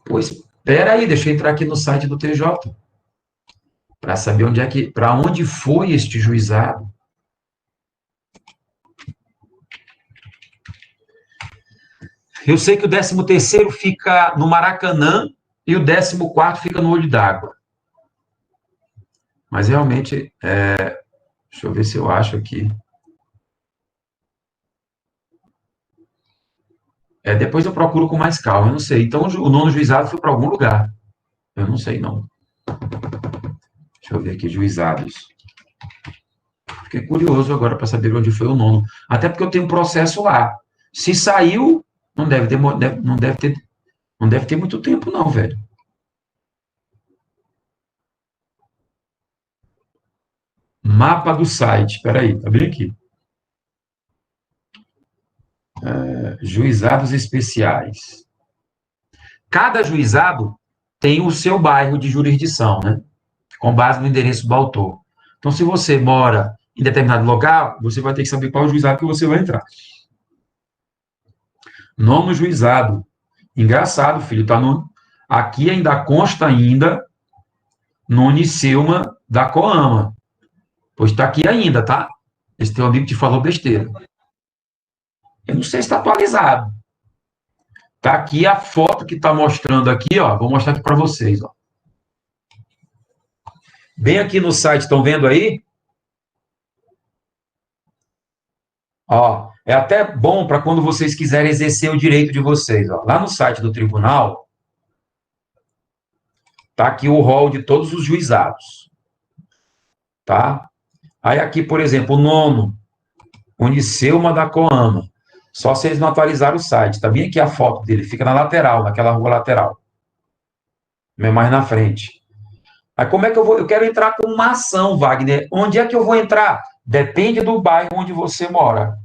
Pois, espera aí, deixa eu entrar aqui no site do TJ, para saber para onde foi este juizado. Eu sei que o 13º fica no Maracanã e o 14º fica no Olho d'Água. Mas realmente, deixa eu ver se eu acho aqui. Depois eu procuro com mais calma, eu não sei. Então, o nono juizado foi para algum lugar. Eu não sei, não. Deixa eu ver aqui, juizados. Fiquei curioso agora para saber onde foi o nono. Até porque eu tenho um processo lá. Se saiu, não deve ter muito tempo, não, velho. Mapa do site. Espera aí, tá bem aqui. Juizados especiais. Cada juizado tem o seu bairro de jurisdição, né? Com base no endereço do autor. Então, se você mora em determinado local, você vai ter que saber qual juizado que você vai entrar. Nono juizado, Engraçado, filho, tá no... Aqui ainda consta ainda no Unicilma da Coama. Pois tá aqui ainda, tá? Esse teu amigo te falou besteira. Eu não sei se está atualizado. Tá aqui a foto que está mostrando aqui, ó. Vou mostrar aqui para vocês, ó. Bem aqui no site, estão vendo aí? Ó, é até bom para quando vocês quiserem exercer o direito de vocês, ó. Lá no site do tribunal, tá aqui o rol de todos os juizados, tá? Aí aqui, por exemplo, o 9º, Unicilma da Coama. Só se eles não atualizaram o site. Tá bem aqui a foto dele, fica na lateral, naquela rua lateral. Mais na frente. Aí como é que eu vou? Eu quero entrar com uma ação, Wagner. Onde é que eu vou entrar? Depende do bairro onde você mora.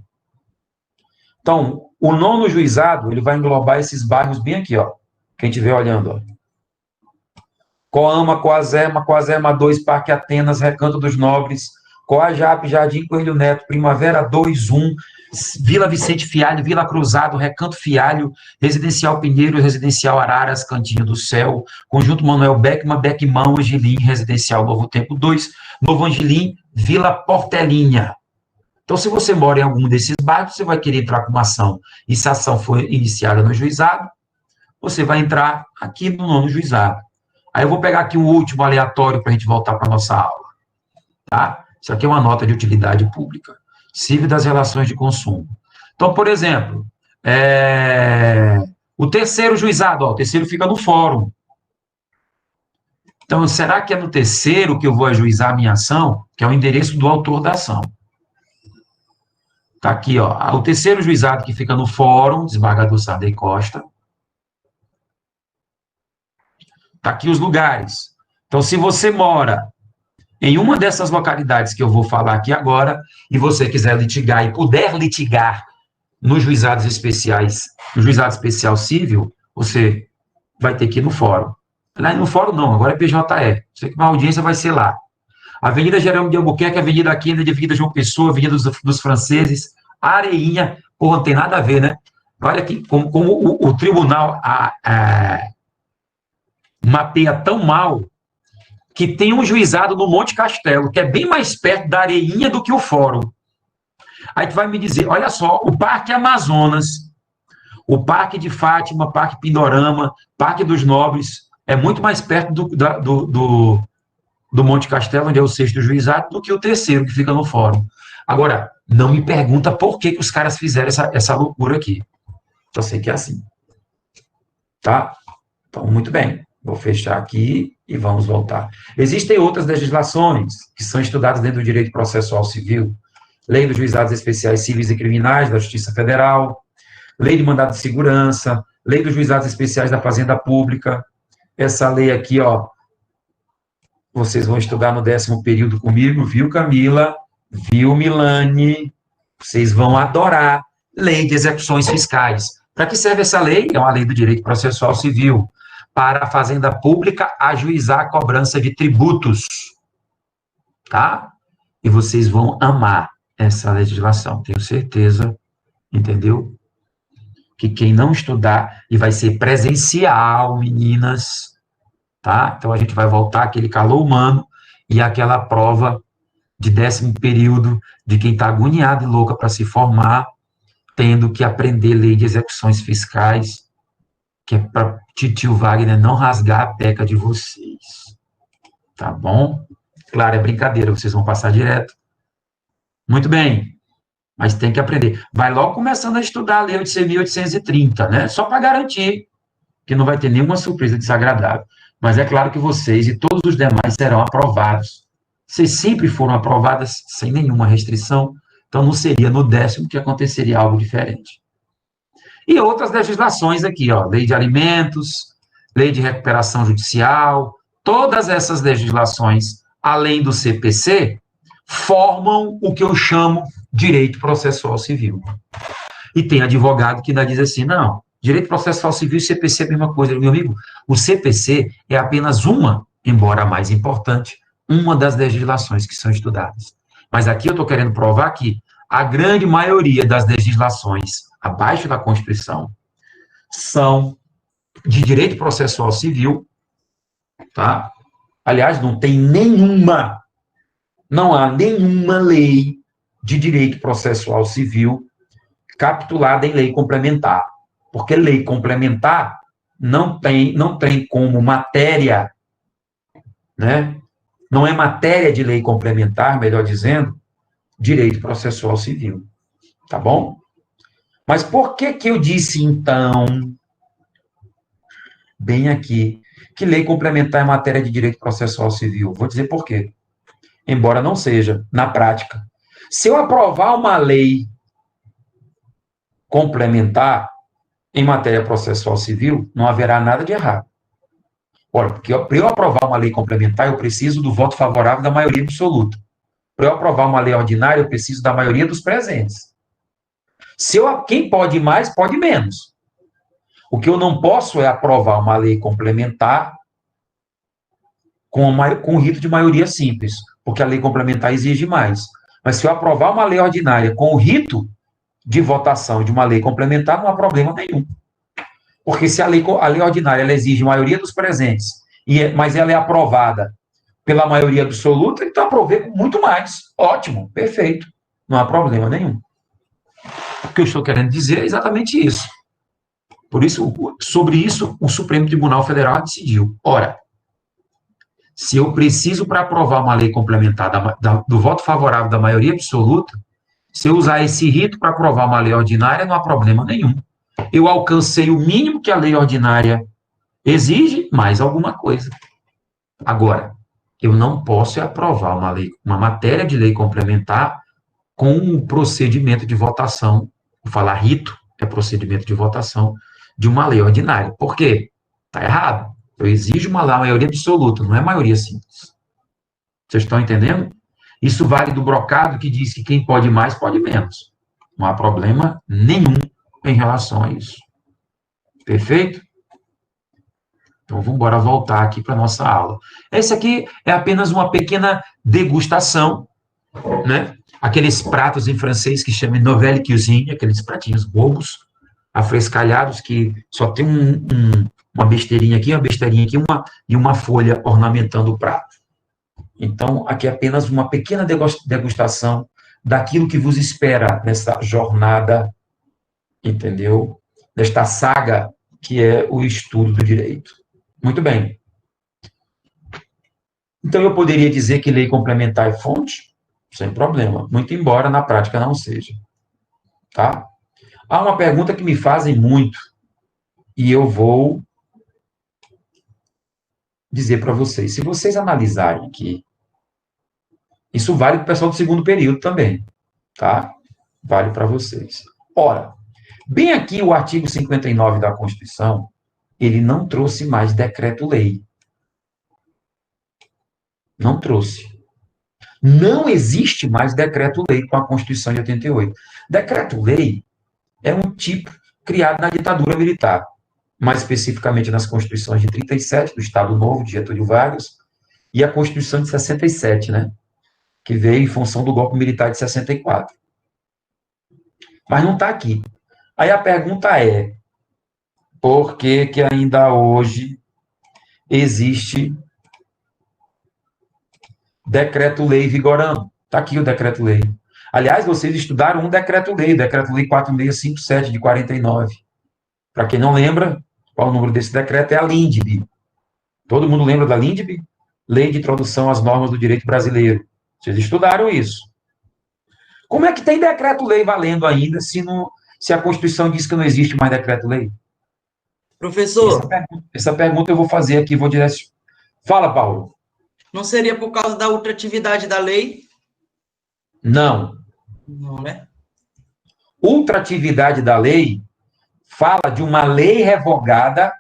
Então, o 9º juizado, ele vai englobar esses bairros bem aqui, ó. Quem estiver olhando, ó. Coama, Coazema 2, Parque Atenas, Recanto dos Nobres, Coajape, Jardim Coelho Neto, Primavera 2-1, Vila Vicente Fialho, Vila Cruzado, Recanto Fialho, Residencial Pinheiro, Residencial Araras, Cantinho do Céu, Conjunto Manuel Beckman, Beckman, Angelim, Residencial Novo Tempo 2, Novo Angelim, Vila Portelinha. Então, se você mora em algum desses bairros, você vai querer entrar com uma ação, e se a ação for iniciada no juizado, você vai entrar aqui no 9º juizado. Aí eu vou pegar aqui o último aleatório para a gente voltar para a nossa aula. Tá? Isso aqui é uma nota de utilidade pública. CIV das relações de consumo. Então, por exemplo, o 3º juizado, ó, o 3º fica no fórum. Então, será que é no 3º que eu vou ajuizar a minha ação? Que é o endereço do autor da ação. Tá aqui, ó, o 3º juizado que fica no fórum, desembargador Sardei Costa. Tá aqui os lugares. Então, se você mora em uma dessas localidades que eu vou falar aqui agora, e você quiser litigar e puder litigar nos juizados especiais, no juizado especial civil, você vai ter que ir no fórum. Lá no fórum não, agora é PJE. Você que uma audiência vai ser lá. Avenida Jerônimo de Albuquerque, Avenida Quenda, Avenida João Pessoa, Avenida dos Franceses, Areinha, porra, não tem nada a ver, né? Olha aqui como o tribunal mapeia tão mal que tem um juizado no Monte Castelo, que é bem mais perto da Areinha do que o fórum. Aí tu vai me dizer, olha só, o Parque Amazonas, o Parque de Fátima, Parque Pindorama, Parque dos Nobres, é muito mais perto do Monte Castelo, onde é o 6º juizado, do que o 3º, que fica no fórum. Agora, não me pergunta por que os caras fizeram essa loucura aqui. Só sei que é assim. Tá? Então, muito bem. Vou fechar aqui e vamos voltar. Existem outras legislações que são estudadas dentro do direito processual civil. Lei dos juizados especiais civis e criminais da Justiça Federal, lei de mandado de segurança, lei dos juizados especiais da Fazenda Pública. Essa lei aqui, ó, vocês vão estudar no 10º período comigo, viu, Camila? Viu, Milane? Vocês vão adorar. Lei de execuções fiscais. Para que serve essa lei? É uma lei do direito processual civil. Para a Fazenda Pública ajuizar a cobrança de tributos. Tá? E vocês vão amar essa legislação, tenho certeza, entendeu? Que quem não estudar, e vai ser presencial, meninas, tá? Então, a gente vai voltar àquele calor humano e àquela prova de 10º período de quem está agoniado e louca para se formar, tendo que aprender lei de execuções fiscais, que é para titio Wagner não rasgar a peca de vocês. Tá bom? Claro, é brincadeira, vocês vão passar direto. Muito bem, mas tem que aprender. Vai logo começando a estudar a Lei 8.830, né? Só para garantir que não vai ter nenhuma surpresa desagradável. Mas é claro que vocês e todos os demais serão aprovados. Vocês sempre foram aprovadas sem nenhuma restrição, então não seria no 10º que aconteceria algo diferente. E outras legislações aqui, ó, lei de alimentos, lei de recuperação judicial, todas essas legislações, além do CPC, formam o que eu chamo direito processual civil. E tem advogado que ainda diz assim, não, direito processual civil e CPC é a mesma coisa. Meu amigo, o CPC é apenas uma, embora a mais importante, uma das legislações que são estudadas. Mas aqui eu estou querendo provar que a grande maioria das legislações abaixo da Constituição são de direito processual civil, tá? Aliás, não tem nenhuma, não há nenhuma lei de direito processual civil capitulada em lei complementar, porque lei complementar não tem como matéria, né? Não é matéria de lei complementar, melhor dizendo, direito processual civil, tá bom? Mas por que que eu disse, então, bem aqui, que lei complementar é matéria de direito processual civil? Vou dizer por quê. Embora não seja, na prática. Se eu aprovar uma lei complementar em matéria processual civil, não haverá nada de errado. Ora, porque para eu aprovar uma lei complementar, eu preciso do voto favorável da maioria absoluta. Para eu aprovar uma lei ordinária, eu preciso da maioria dos presentes. Quem pode mais, pode menos. O que eu não posso é aprovar uma lei complementar com rito de maioria simples, porque a lei complementar exige mais. Mas se eu aprovar uma lei ordinária com o rito de votação de uma lei complementar, não há problema nenhum. Porque se a lei ordinária ela exige maioria dos presentes, mas ela é aprovada pela maioria absoluta, então aprovei com muito mais. Ótimo, perfeito. Não há problema nenhum. O que eu estou querendo dizer é exatamente isso. Por isso, sobre isso, o Supremo Tribunal Federal decidiu. Ora, se eu preciso, para aprovar uma lei complementar do voto favorável da maioria absoluta, se eu usar esse rito para aprovar uma lei ordinária, não há problema nenhum. Eu alcancei o mínimo que a lei ordinária exige, mais alguma coisa. Agora, eu não posso aprovar uma matéria de lei complementar com um procedimento de votação, vou falar rito, é procedimento de votação, de uma lei ordinária. Por quê? Está errado. Eu exijo uma maioria absoluta, não é maioria simples. Vocês estão entendendo? Isso vale do brocado que diz que quem pode mais, pode menos. Não há problema nenhum em relação a isso. Perfeito? Então, vamos embora voltar aqui para a nossa aula. Esse aqui é apenas uma pequena degustação, né? Aqueles pratos em francês que chamam nouvelle cuisine, aqueles pratinhos bobos, afrescalhados, que só tem uma besteirinha aqui, e uma folha ornamentando o prato. Então, aqui é apenas uma pequena degustação daquilo que vos espera nessa jornada, entendeu? Desta saga que é o estudo do direito. Muito bem. Então, eu poderia dizer que lei complementar é fonte? Sem problema. Muito embora na prática não seja. Tá? Há uma pergunta que me fazem muito, e eu vou dizer para vocês. Se vocês analisarem aqui, isso vale para o pessoal do segundo período também, tá? Vale para vocês. Ora, bem aqui o artigo 59 da Constituição, ele não trouxe mais decreto-lei. Não trouxe. Não existe mais decreto-lei com a Constituição de 88. Decreto-lei é um tipo criado na ditadura militar, mais especificamente nas Constituições de 37, do Estado Novo, de Getúlio Vargas, e a Constituição de 67, né? Que veio em função do golpe militar de 64. Mas não está aqui. Aí a pergunta é, por que que ainda hoje existe decreto-lei vigorando? Está aqui o decreto-lei. Aliás, vocês estudaram um decreto-lei, o decreto-lei 4657 de 49. Para quem não lembra, qual o número desse decreto? É a LINDB. Todo mundo lembra da LINDB? Lei de Introdução às Normas do Direito Brasileiro. Vocês estudaram isso. Como é que tem decreto-lei valendo ainda se a Constituição diz que não existe mais decreto-lei? Professor, Essa pergunta eu vou fazer aqui, vou direcionar. Fala, Paulo. não seria por causa da ultratividade da lei? Não. Não, né? Ultratividade da lei fala de uma lei revogada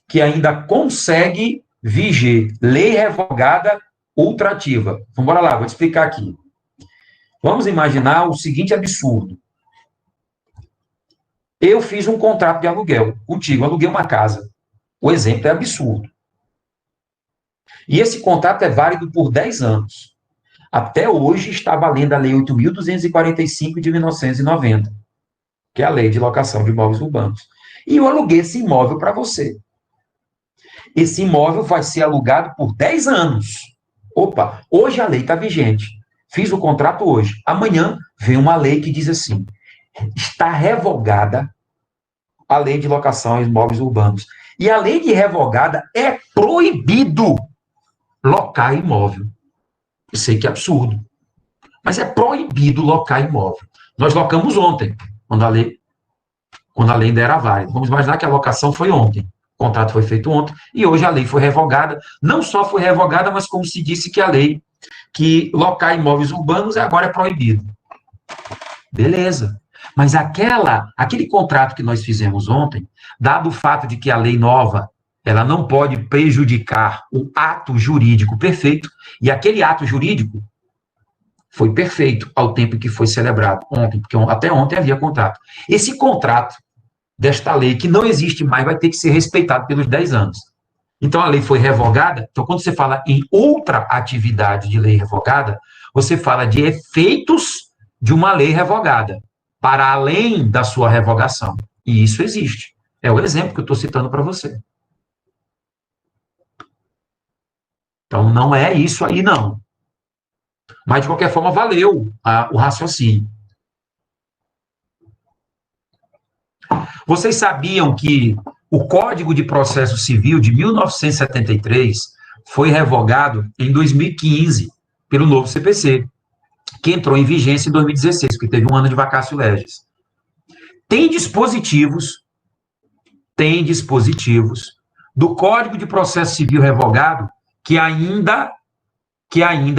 que ainda consegue viger. Lei revogada ultrativa. Então, bora lá, vou te explicar aqui. Vamos imaginar o seguinte absurdo. Eu fiz um contrato de aluguel contigo, aluguei uma casa. O exemplo é absurdo. E esse contrato é válido por 10 anos. Até hoje está valendo a Lei 8.245 de 1990, que é a Lei de Locação de Imóveis Urbanos. E eu aluguei esse imóvel para você. esse imóvel vai ser alugado por 10 anos. Opa, hoje a lei está vigente. Fiz o contrato hoje. Amanhã vem uma lei que diz assim, está revogada a lei de locação em imóveis urbanos. E a lei de revogada é proibido locar imóvel. Eu sei que é absurdo, mas é proibido locar imóvel. Nós locamos ontem, quando a lei ainda era válida. Vamos imaginar que a locação foi ontem. O contrato foi feito ontem, e hoje a lei foi revogada. Não só foi revogada, mas como se disse que a lei que locar imóveis urbanos agora é proibido. Beleza. Mas aquele contrato que nós fizemos ontem, dado o fato de que a lei nova, ela não pode prejudicar o ato jurídico perfeito, e aquele ato jurídico foi perfeito ao tempo em que foi celebrado ontem, porque até ontem havia contrato. Esse contrato desta lei, que não existe mais, vai ter que ser respeitado pelos 10 anos. Então, a lei foi revogada. Então, quando você fala em outra atividade de lei revogada, você fala de efeitos de uma lei revogada, para além da sua revogação. E isso existe. É o exemplo que eu estou citando para você. Então, não é isso aí, não. Mas, de qualquer forma, valeu o raciocínio. Vocês sabiam que o Código de Processo Civil de 1973 foi revogado em 2015 pelo novo CPC, que entrou em vigência em 2016, porque teve um ano de vacatio legis. Tem dispositivos do Código de Processo Civil revogado que ainda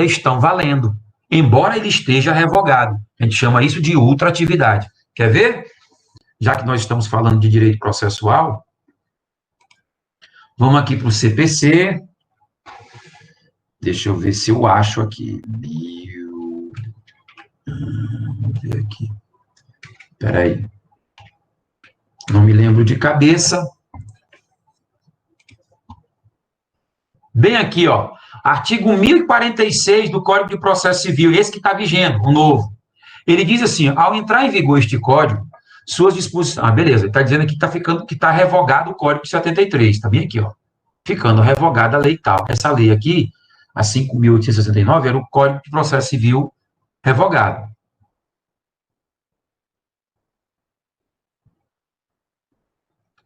estão valendo, embora ele esteja revogado. A gente chama isso de ultratividade. Quer ver? Já que nós estamos falando de direito processual, vamos aqui para o CPC. Deixa eu ver se eu acho aqui. Vamos ver aqui. Espera aí. Não me lembro de cabeça. Bem aqui, ó. Artigo 1046 do Código de Processo Civil, esse que está vigente, o novo. Ele diz assim, ao entrar em vigor este código, suas disposições... Ah, beleza, ele está dizendo aqui que está revogado o Código de 73, está bem aqui, ó. Ficando revogada a lei tal. Essa lei aqui, a 5.869, era o Código de Processo Civil revogado.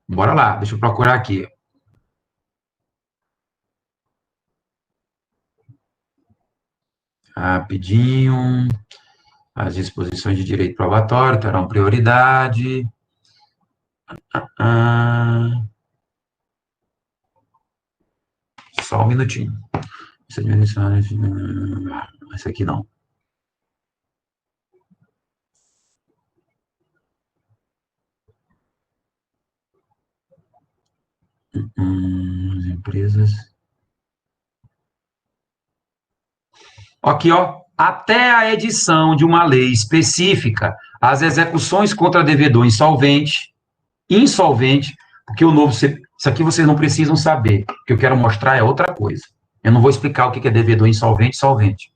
Bora lá, deixa eu procurar aqui. Rapidinho. As disposições de direito probatório terão prioridade. Só um minutinho. Esse aqui não. As empresas. Aqui, ó. Até a edição de uma lei específica, as execuções contra devedor insolvente, porque o novo... Isso aqui vocês não precisam saber. O que eu quero mostrar é outra coisa. Eu não vou explicar o que é devedor insolvente, solvente.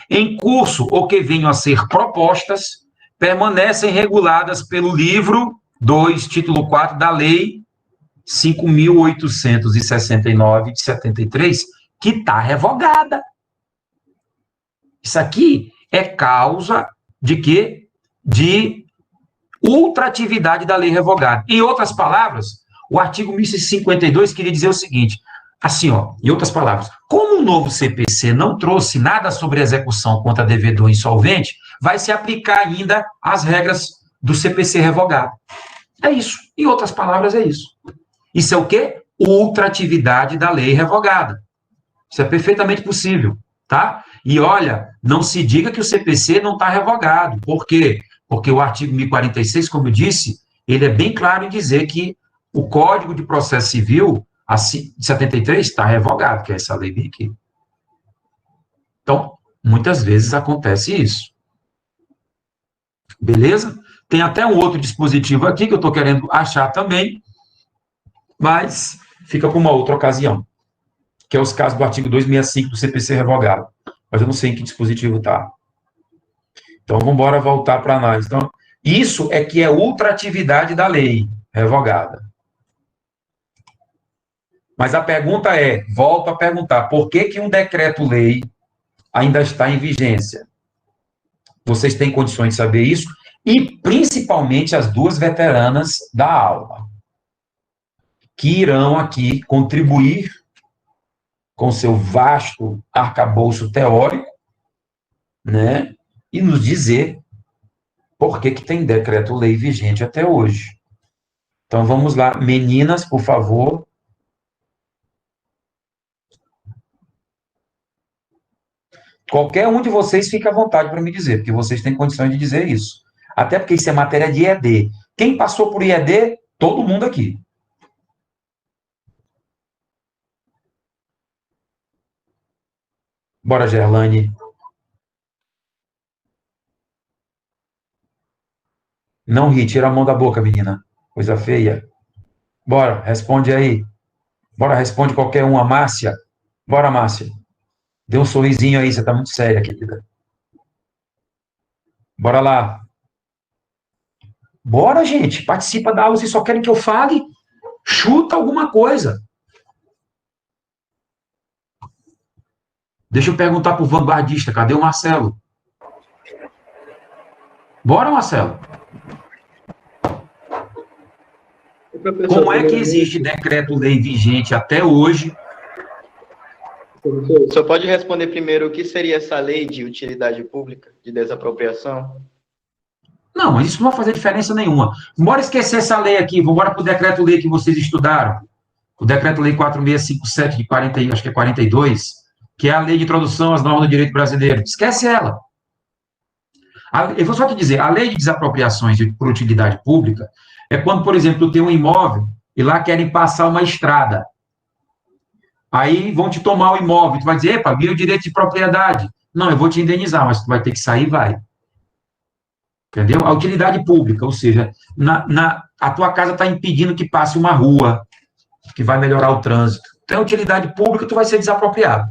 Em curso ou que venham a ser propostas, permanecem reguladas pelo livro 2, título 4 da Lei 5.869 de 73, que está revogada. Isso aqui é causa de quê? De ultratividade da lei revogada. Em outras palavras, o artigo 1052 queria dizer o seguinte, assim, ó, em outras palavras, como o novo CPC não trouxe nada sobre execução contra devedor insolvente, vai se aplicar ainda as regras do CPC revogado. É isso. Em outras palavras, é isso. Isso é o quê? Ultratividade da lei revogada. Isso é perfeitamente possível, tá? E olha, não se diga que o CPC não está revogado. Por quê? Porque o artigo 1046, como eu disse, ele é bem claro em dizer que o Código de Processo Civil, de 73, está revogado, que é essa lei bem aqui. Então, muitas vezes acontece isso. Beleza? Tem até um outro dispositivo aqui que eu estou querendo achar também, mas fica para uma outra ocasião, que é os casos do artigo 265 do CPC revogado. Mas eu não sei em que dispositivo está. Então, vamos embora voltar para a análise. Então, isso é que é ultratividade da lei revogada. Mas a pergunta é, volto a perguntar, por que que um decreto-lei ainda está em vigência? Vocês têm condições de saber isso? E, principalmente, as duas veteranas da aula, que irão aqui contribuir com seu vasto arcabouço teórico, né, e nos dizer por que que tem decreto-lei vigente até hoje. Então, vamos lá. Meninas, por favor. Qualquer um de vocês fica à vontade para me dizer, porque vocês têm condições de dizer isso. Até porque isso é matéria de IED. Quem passou por IED? Todo mundo aqui. Bora, Gerlane. Não ri, tira a mão da boca, menina. Coisa feia. Bora, responde aí. Bora, responde qualquer um. A Márcia. Bora, Márcia. Dê um sorrisinho aí, você tá muito séria, querida. Bora lá. Bora, gente. Participa da aula. Vocês só querem que eu fale? Chuta alguma coisa. Deixa eu perguntar pro vanguardista. Cadê o Marcelo? Bora, Marcelo. Como é que existe decreto-lei vigente até hoje? O senhor pode responder primeiro o que seria essa lei de utilidade pública, de desapropriação? Não, mas isso não vai fazer diferença nenhuma. Bora esquecer essa lei aqui, vamos embora para o decreto-lei que vocês estudaram. O decreto-lei 4657 de 40, acho que é 42, que é a lei de introdução às normas do direito brasileiro. Esquece ela. Eu vou só te dizer, a lei de desapropriações por utilidade pública é quando, por exemplo, tu tem um imóvel e lá querem passar uma estrada. Aí vão te tomar o imóvel, tu vai dizer, epa, meu direito de propriedade. Não, eu vou te indenizar, mas tu vai ter que sair e vai. Entendeu? A utilidade pública, ou seja, a tua casa está impedindo que passe uma rua, que vai melhorar o trânsito. Então, a utilidade pública, tu vai ser desapropriado.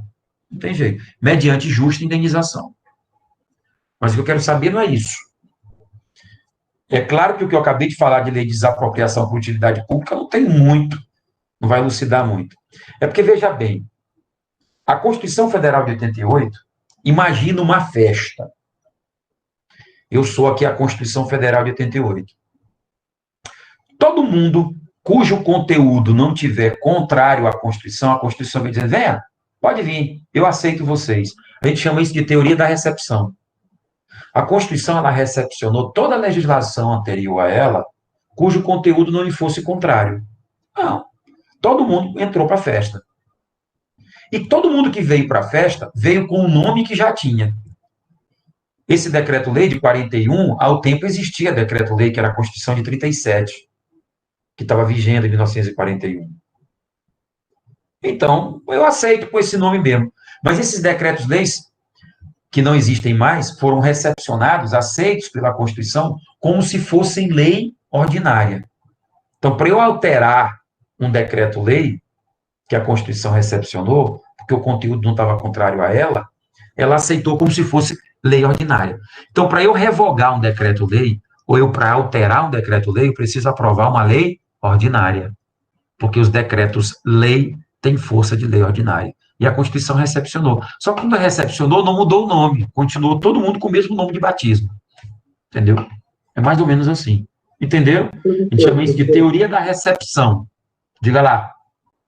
Não tem jeito. Mediante justa indenização. Mas o que eu quero saber não é isso. É claro que o que eu acabei de falar de lei de desapropriação por utilidade pública não tem muito, não vai elucidar muito. É porque, veja bem, a Constituição Federal de 88 imagina uma festa. Eu sou aqui a Constituição Federal de 88. Todo mundo cujo conteúdo não tiver contrário à Constituição, a Constituição vai dizer, venha, pode vir, eu aceito vocês. A gente chama isso de teoria da recepção. A Constituição, ela recepcionou toda a legislação anterior a ela, cujo conteúdo não lhe fosse contrário. Não. Todo mundo entrou para a festa. E todo mundo que veio para a festa, veio com o nome que já tinha. Esse decreto-lei de 41, ao tempo existia decreto-lei, que era a Constituição de 37, que estava vigente em 1941. Então, eu aceito com esse nome mesmo. Mas esses decretos-leis, que não existem mais, foram recepcionados, aceitos pela Constituição, como se fossem lei ordinária. Então, para eu alterar um decreto-lei, que a Constituição recepcionou, porque o conteúdo não estava contrário a ela, ela aceitou como se fosse lei ordinária. Então, para eu revogar um decreto-lei, ou eu para alterar um decreto-lei, eu preciso aprovar uma lei ordinária, porque os decretos-lei têm força de lei ordinária. E a Constituição recepcionou. Só que quando recepcionou, não mudou o nome, continuou todo mundo com o mesmo nome de batismo. Entendeu? É mais ou menos assim. Entendeu? A gente chama isso de teoria da recepção. Diga lá.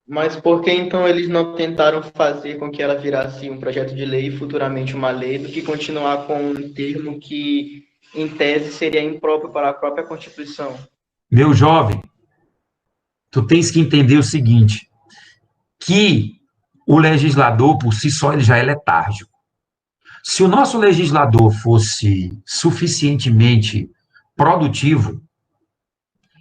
Mas por que então eles não tentaram fazer com que ela virasse um projeto de lei e futuramente uma lei, do que continuar com um termo que, em tese, seria impróprio para a própria Constituição? Meu jovem, tu tens que entender o seguinte, que o legislador, por si só, ele já é letárgico. Se o nosso legislador fosse suficientemente produtivo,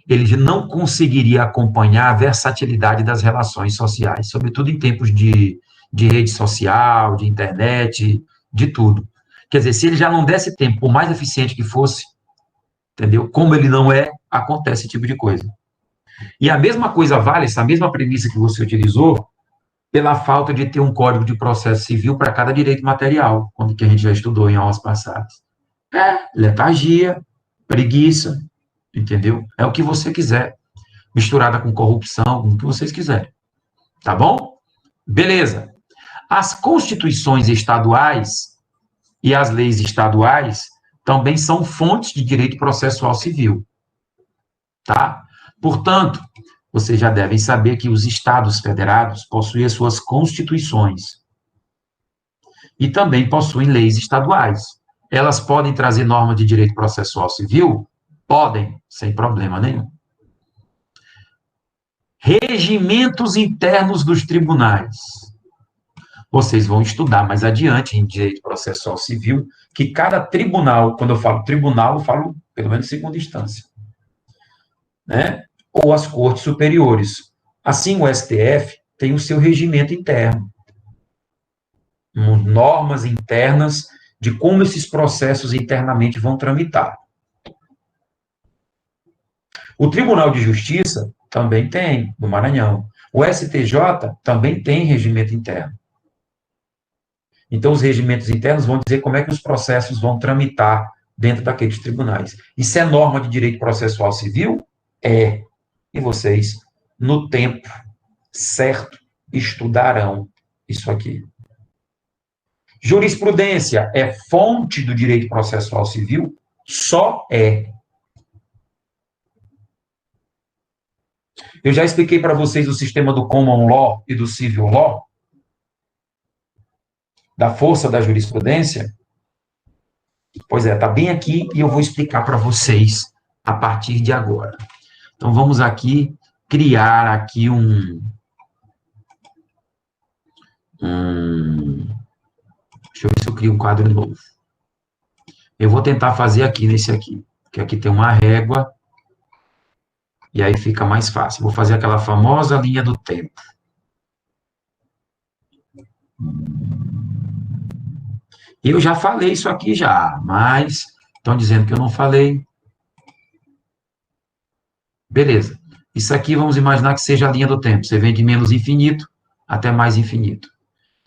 ele não conseguiria acompanhar a versatilidade das relações sociais, sobretudo em tempos de rede social, de internet, de tudo. Quer dizer, se ele já não desse tempo, por mais eficiente que fosse, entendeu? Como ele não é, acontece esse tipo de coisa. E a mesma coisa vale, essa mesma premissa que você utilizou, pela falta de ter um código de processo civil para cada direito material, que a gente já estudou em aulas passadas. Letargia, preguiça, entendeu? É o que você quiser, misturada com corrupção, com o que vocês quiserem. Tá bom? Beleza. As constituições estaduais e as leis estaduais também são fontes de direito processual civil. Tá? Portanto, vocês já devem saber que os estados federados possuem as suas constituições e também possuem leis estaduais. Elas podem trazer normas de direito processual civil? Podem, sem problema nenhum. Regimentos internos dos tribunais. Vocês vão estudar mais adiante em direito processual civil que cada tribunal, quando eu falo tribunal, eu falo pelo menos segunda instância, né? Ou as cortes superiores. Assim, o STF tem o seu regimento interno, normas internas de como esses processos internamente vão tramitar. O Tribunal de Justiça também tem, do Maranhão. O STJ também tem regimento interno. Então, os regimentos internos vão dizer como é que os processos vão tramitar dentro daqueles tribunais. Isso é norma de direito processual civil? É. E vocês, no tempo certo, estudarão isso aqui. Jurisprudência é fonte do direito processual civil? Só é. Eu já expliquei para vocês o sistema do common law e do civil law, da força da jurisprudência. Pois é, está bem aqui e eu vou explicar para vocês a partir de agora. Então, vamos aqui criar aqui deixa eu ver se eu crio um quadro novo. Eu vou tentar fazer aqui, nesse aqui, que aqui tem uma régua, e aí fica mais fácil. Vou fazer aquela famosa linha do tempo. Eu já falei isso aqui já, mas estão dizendo que eu não falei. Beleza. Isso aqui, vamos imaginar que seja a linha do tempo. Você vem de menos infinito até mais infinito.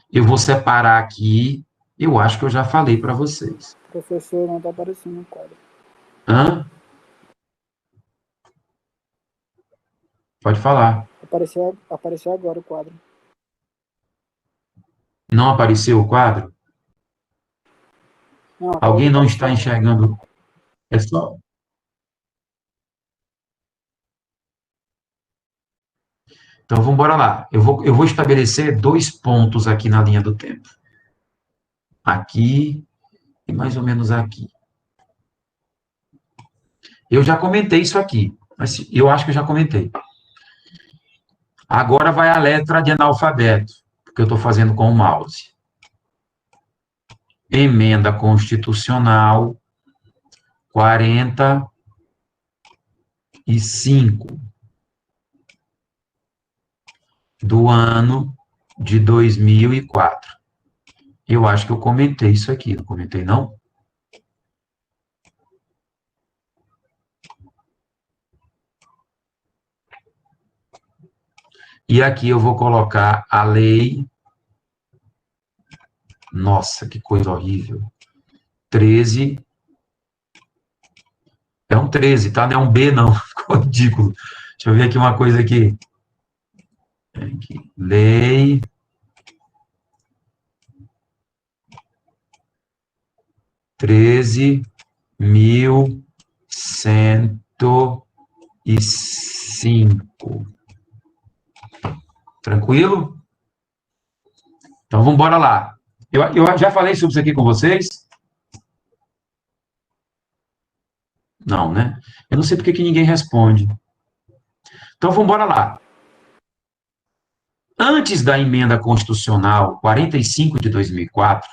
Eu vou separar aqui, eu acho que eu já falei para vocês. Professor, não está aparecendo no quadro. Hã? Pode falar. Apareceu agora o quadro. Não apareceu o quadro? Não, Alguém não está enxergando? É só... Então, vamos embora lá. Eu vou estabelecer 2 pontos aqui na linha do tempo. Aqui e mais ou menos aqui. Eu já comentei isso aqui, mas eu acho que eu já comentei. Agora vai a letra de analfabeto, porque eu estou fazendo com o mouse. Emenda Constitucional 45 do ano de 2004. Eu acho que eu comentei isso aqui, não comentei, não? E aqui eu vou colocar a lei... Nossa, que coisa horrível. 13... É um 13, tá? Não é um B, não. Ficou ridículo. Deixa eu ver aqui uma coisa aqui. Aqui. Lei... 13.105. Tranquilo? Então, vamos embora lá. Eu já falei sobre isso aqui com vocês? Não, né? Eu não sei porque que ninguém responde. Então, vamos embora lá. Antes da emenda constitucional 45 de 2004,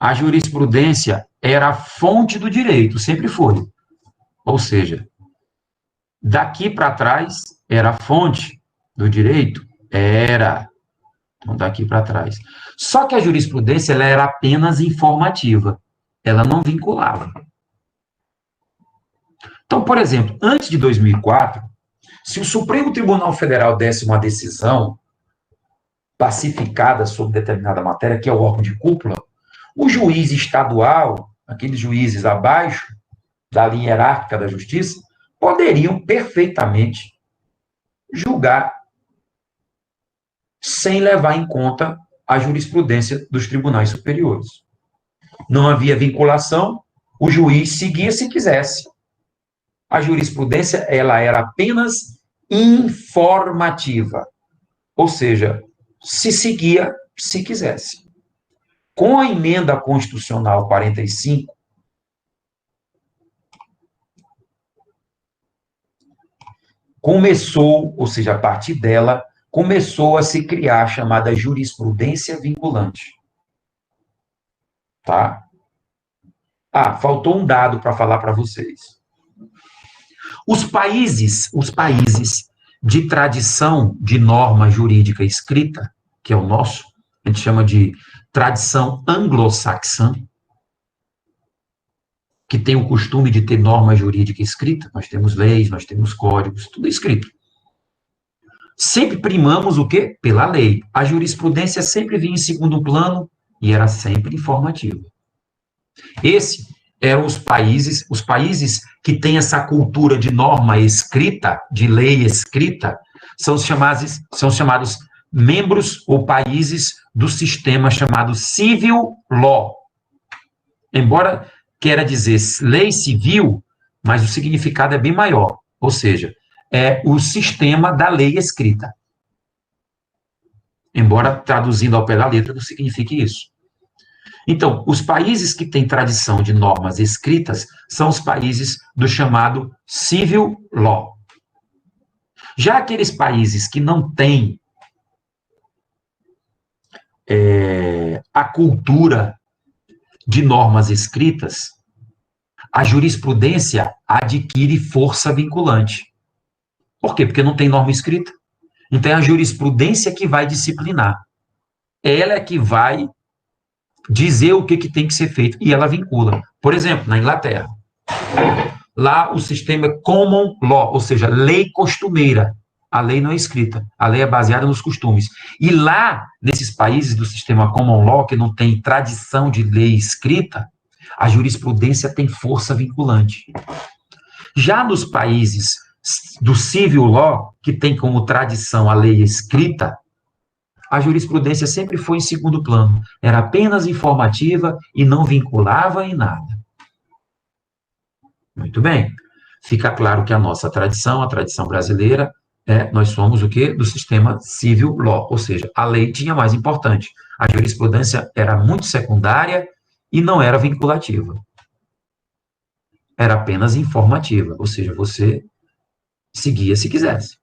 a jurisprudência era a fonte do direito, sempre foi. Ou seja, daqui para trás era a fonte do direito? Era. Então, daqui para trás. Só que a jurisprudência ela era apenas informativa. Ela não vinculava. Então, por exemplo, antes de 2004, se o Supremo Tribunal Federal desse uma decisão pacificada sobre determinada matéria, que é o órgão de cúpula, o juiz estadual, aqueles juízes abaixo da linha hierárquica da justiça, poderiam perfeitamente julgar sem levar em conta a jurisprudência dos tribunais superiores. Não havia vinculação, o juiz seguia se quisesse. A jurisprudência, ela era apenas informativa, ou seja, se seguia se quisesse. Com a emenda constitucional 45, começou, ou seja, a partir dela, começou a se criar a chamada jurisprudência vinculante. Tá? Ah, faltou um dado para falar para vocês. Os países de tradição de norma jurídica escrita, que é o nosso, a gente chama de tradição anglo-saxã, que tem o costume de ter norma jurídica escrita, nós temos leis, nós temos códigos, tudo escrito. Sempre primamos o quê? Pela lei. A jurisprudência sempre vinha em segundo plano e era sempre informativa. Esses eram os países que têm essa cultura de norma escrita, de lei escrita, são chamados membros ou países do sistema chamado Civil Law. Embora quer dizer lei civil, mas o significado é bem maior, ou seja, é o sistema da lei escrita. Embora traduzindo ao pé da letra não signifique isso. Então, os países que têm tradição de normas escritas são os países do chamado Civil Law. Já aqueles países que não têm a cultura de normas escritas, a jurisprudência adquire força vinculante. Por quê? Porque não tem norma escrita. Então, é a jurisprudência que vai disciplinar. Ela é que vai dizer o que tem que ser feito, e ela vincula. Por exemplo, na Inglaterra, lá o sistema é common law, ou seja, lei costumeira. A lei não é escrita, a lei é baseada nos costumes. E lá, nesses países do sistema common law, que não tem tradição de lei escrita, a jurisprudência tem força vinculante. Já nos países do civil law, que tem como tradição a lei escrita, a jurisprudência sempre foi em segundo plano. Era apenas informativa e não vinculava em nada. Muito bem. Fica claro que a nossa tradição, a tradição brasileira, nós somos o quê? Do sistema civil law, ou seja, a lei tinha mais importante. A jurisprudência era muito secundária e não era vinculativa. Era apenas informativa, ou seja, você seguia se quisesse.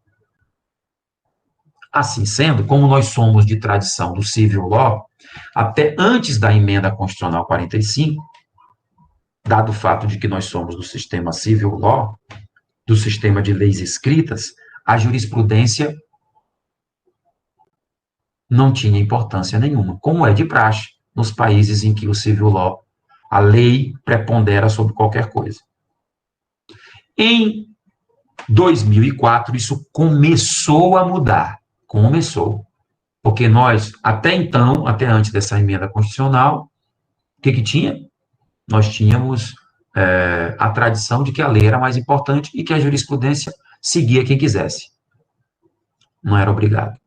Assim sendo, como nós somos de tradição do civil law, até antes da emenda constitucional 45, dado o fato de que nós somos do sistema civil law, do sistema de leis escritas, a jurisprudência não tinha importância nenhuma, como é de praxe nos países em que o civil law, a lei prepondera sobre qualquer coisa. Em 2004, isso começou a mudar. Começou. Porque nós, até então, até antes dessa emenda constitucional, o que tinha? Nós tínhamos a tradição de que a lei era mais importante e que a jurisprudência seguia quem quisesse. Não era obrigado.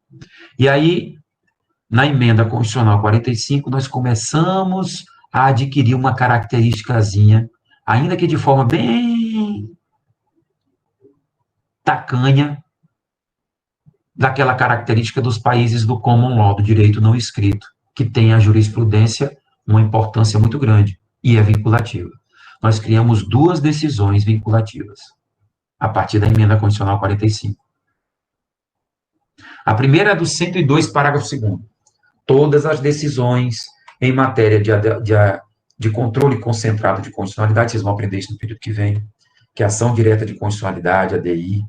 E aí, na emenda constitucional 45, nós começamos a adquirir uma característicazinha, ainda que de forma bem tacanha, daquela característica dos países do common law, do direito não escrito, que tem a jurisprudência uma importância muito grande, e é vinculativa. Nós criamos duas decisões vinculativas, a partir da emenda constitucional 45. A primeira é do 102, parágrafo 2º. Todas as decisões em matéria de controle concentrado de constitucionalidade, vocês vão aprender isso no período que vem, que é ação direta de constitucionalidade, ADI,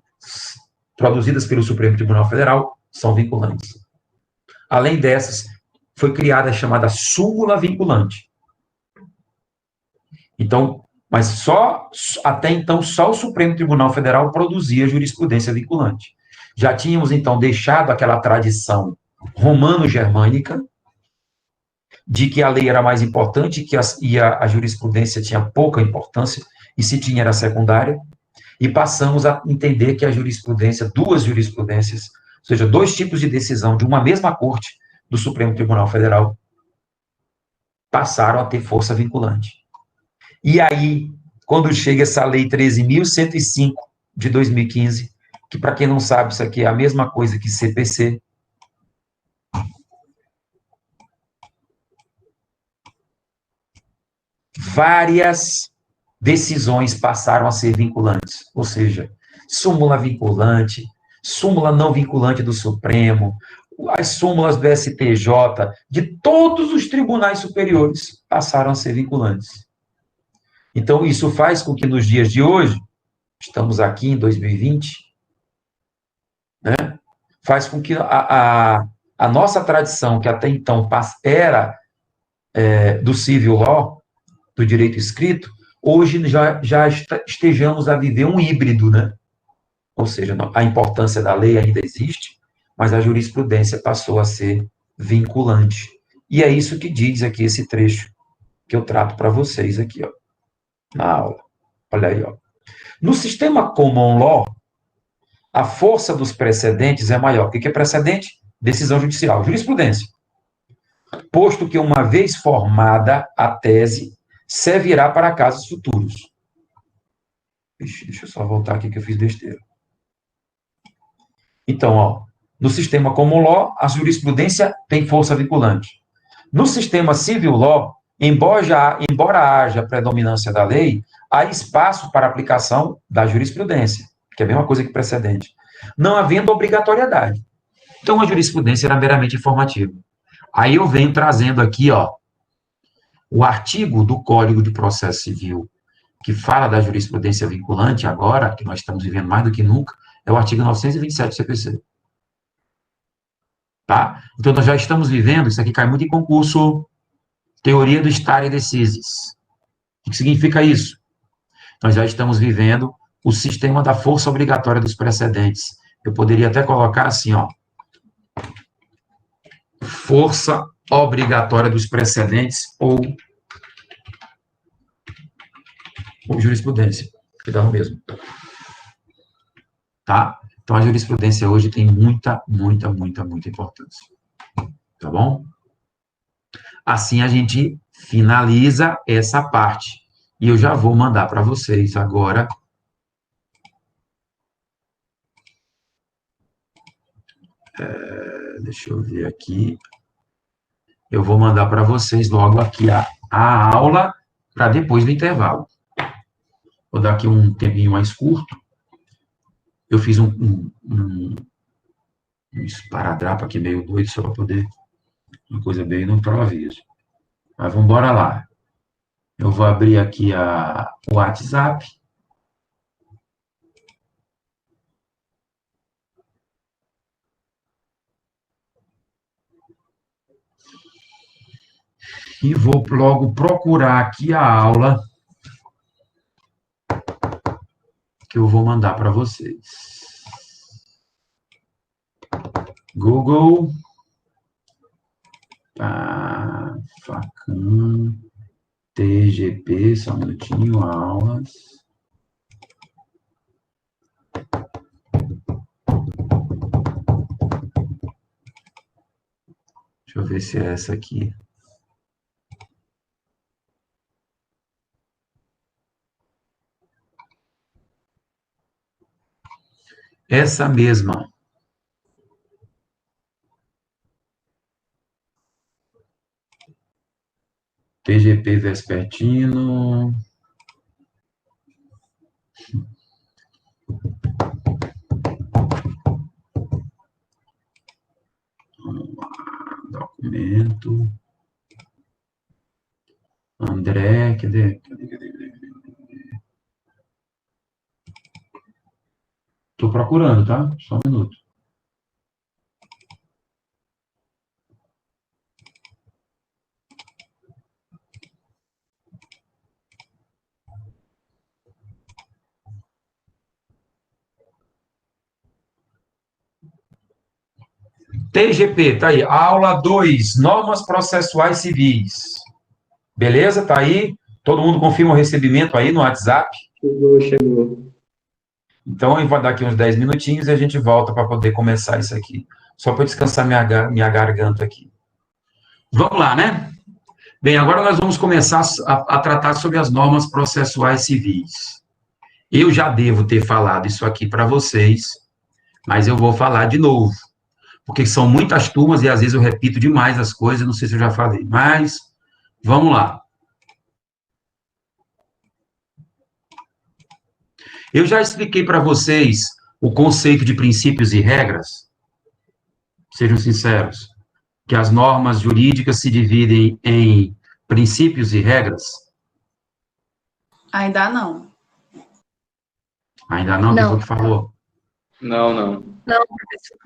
produzidas pelo Supremo Tribunal Federal, são vinculantes. Além dessas, foi criada a chamada súmula vinculante. Então, mas até então, só o Supremo Tribunal Federal produzia jurisprudência vinculante. Já tínhamos, então, deixado aquela tradição romano-germânica de que a lei era mais importante e a jurisprudência tinha pouca importância, e se tinha era secundária. e passamos a entender que a jurisprudência, duas jurisprudências, ou seja, dois tipos de decisão de uma mesma corte do Supremo Tribunal Federal, passaram a ter força vinculante. E aí, quando chega essa Lei 13.105 de 2015, que, para quem não sabe, isso aqui é a mesma coisa que CPC, várias decisões passaram a ser vinculantes, ou seja, súmula vinculante, súmula não vinculante do Supremo, as súmulas do STJ, de todos os tribunais superiores, passaram a ser vinculantes. Então, isso faz com que nos dias de hoje, estamos aqui em 2020, né, faz com que a nossa tradição, que até então era do civil law, do direito escrito, hoje já estejamos a viver um híbrido, né? Ou seja, a importância da lei ainda existe, mas a jurisprudência passou a ser vinculante. E é isso que diz aqui esse trecho que eu trato para vocês aqui, ó, na aula. Olha aí, ó. No sistema common law, a força dos precedentes é maior. O que é precedente? Decisão judicial, jurisprudência. Posto que, uma vez formada a tese, servirá para casos futuros. Deixa eu só voltar aqui que eu fiz besteira. Então, ó, no sistema common law, a jurisprudência tem força vinculante. No sistema civil law, embora haja predominância da lei, há espaço para aplicação da jurisprudência, que é a mesma coisa que precedente, não havendo obrigatoriedade. Então, a jurisprudência era meramente informativa. Aí eu venho trazendo aqui, ó, o artigo do Código de Processo Civil, que fala da jurisprudência vinculante agora, que nós estamos vivendo mais do que nunca, é o artigo 927 do CPC. Tá? Então, nós já estamos vivendo, isso aqui cai muito em concurso, teoria do stare decisis. O que significa isso? Nós já estamos vivendo o sistema da força obrigatória dos precedentes. Eu poderia até colocar assim, ó, força obrigatória dos precedentes ou jurisprudência, que dá o mesmo. Tá? Então, a jurisprudência hoje tem muita importância. Tá bom? Assim, a gente finaliza essa parte. E eu já vou mandar para vocês agora. Deixa eu ver aqui. Eu vou mandar para vocês logo aqui a aula para depois do intervalo. Vou dar aqui um tempinho mais curto. Eu fiz um esparadrapo aqui meio doido, só para poder... Uma coisa bem no improviso. Mas vamos embora lá. Eu vou abrir aqui o WhatsApp. E vou logo procurar aqui a aula que eu vou mandar para vocês. Google. Facam. TGP, só um minutinho, aulas. Deixa eu ver se é essa aqui. Essa mesma. TGP Vespertino. Vamos lá, documento. André, cadê? Estou procurando, tá? Só um minuto. TGP, tá aí. Aula 2, normas processuais civis. Beleza? Tá aí? Todo mundo confirma o recebimento aí no WhatsApp? Chegou. Então, eu vou dar aqui uns 10 minutinhos e a gente volta para poder começar isso aqui. Só para descansar minha garganta aqui. Vamos lá, né? Bem, agora nós vamos começar a tratar sobre as normas processuais civis. Eu já devo ter falado isso aqui para vocês, mas eu vou falar de novo, porque são muitas turmas e às vezes eu repito demais as coisas, não sei se eu já falei, mas vamos lá. Eu já expliquei para vocês o conceito de princípios e regras. Sejam sinceros, que as normas jurídicas se dividem em princípios e regras? Ainda não. Ainda não? Quem foi que falou? Não. Não, professor.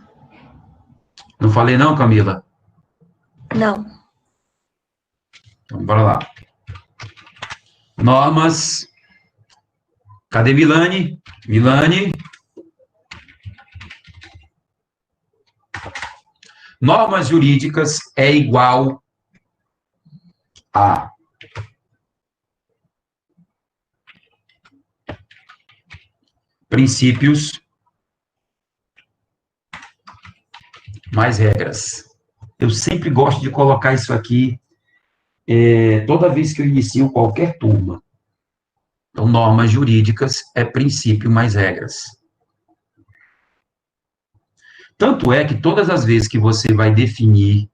Não falei não, Camila? Não. Então, bora lá. Normas. Cadê Milane? Milane. Normas jurídicas é igual a princípios mais regras. Eu sempre gosto de colocar isso aqui toda vez que eu inicio qualquer turma. Então, normas jurídicas é princípio mais regras. Tanto é que todas as vezes que você vai definir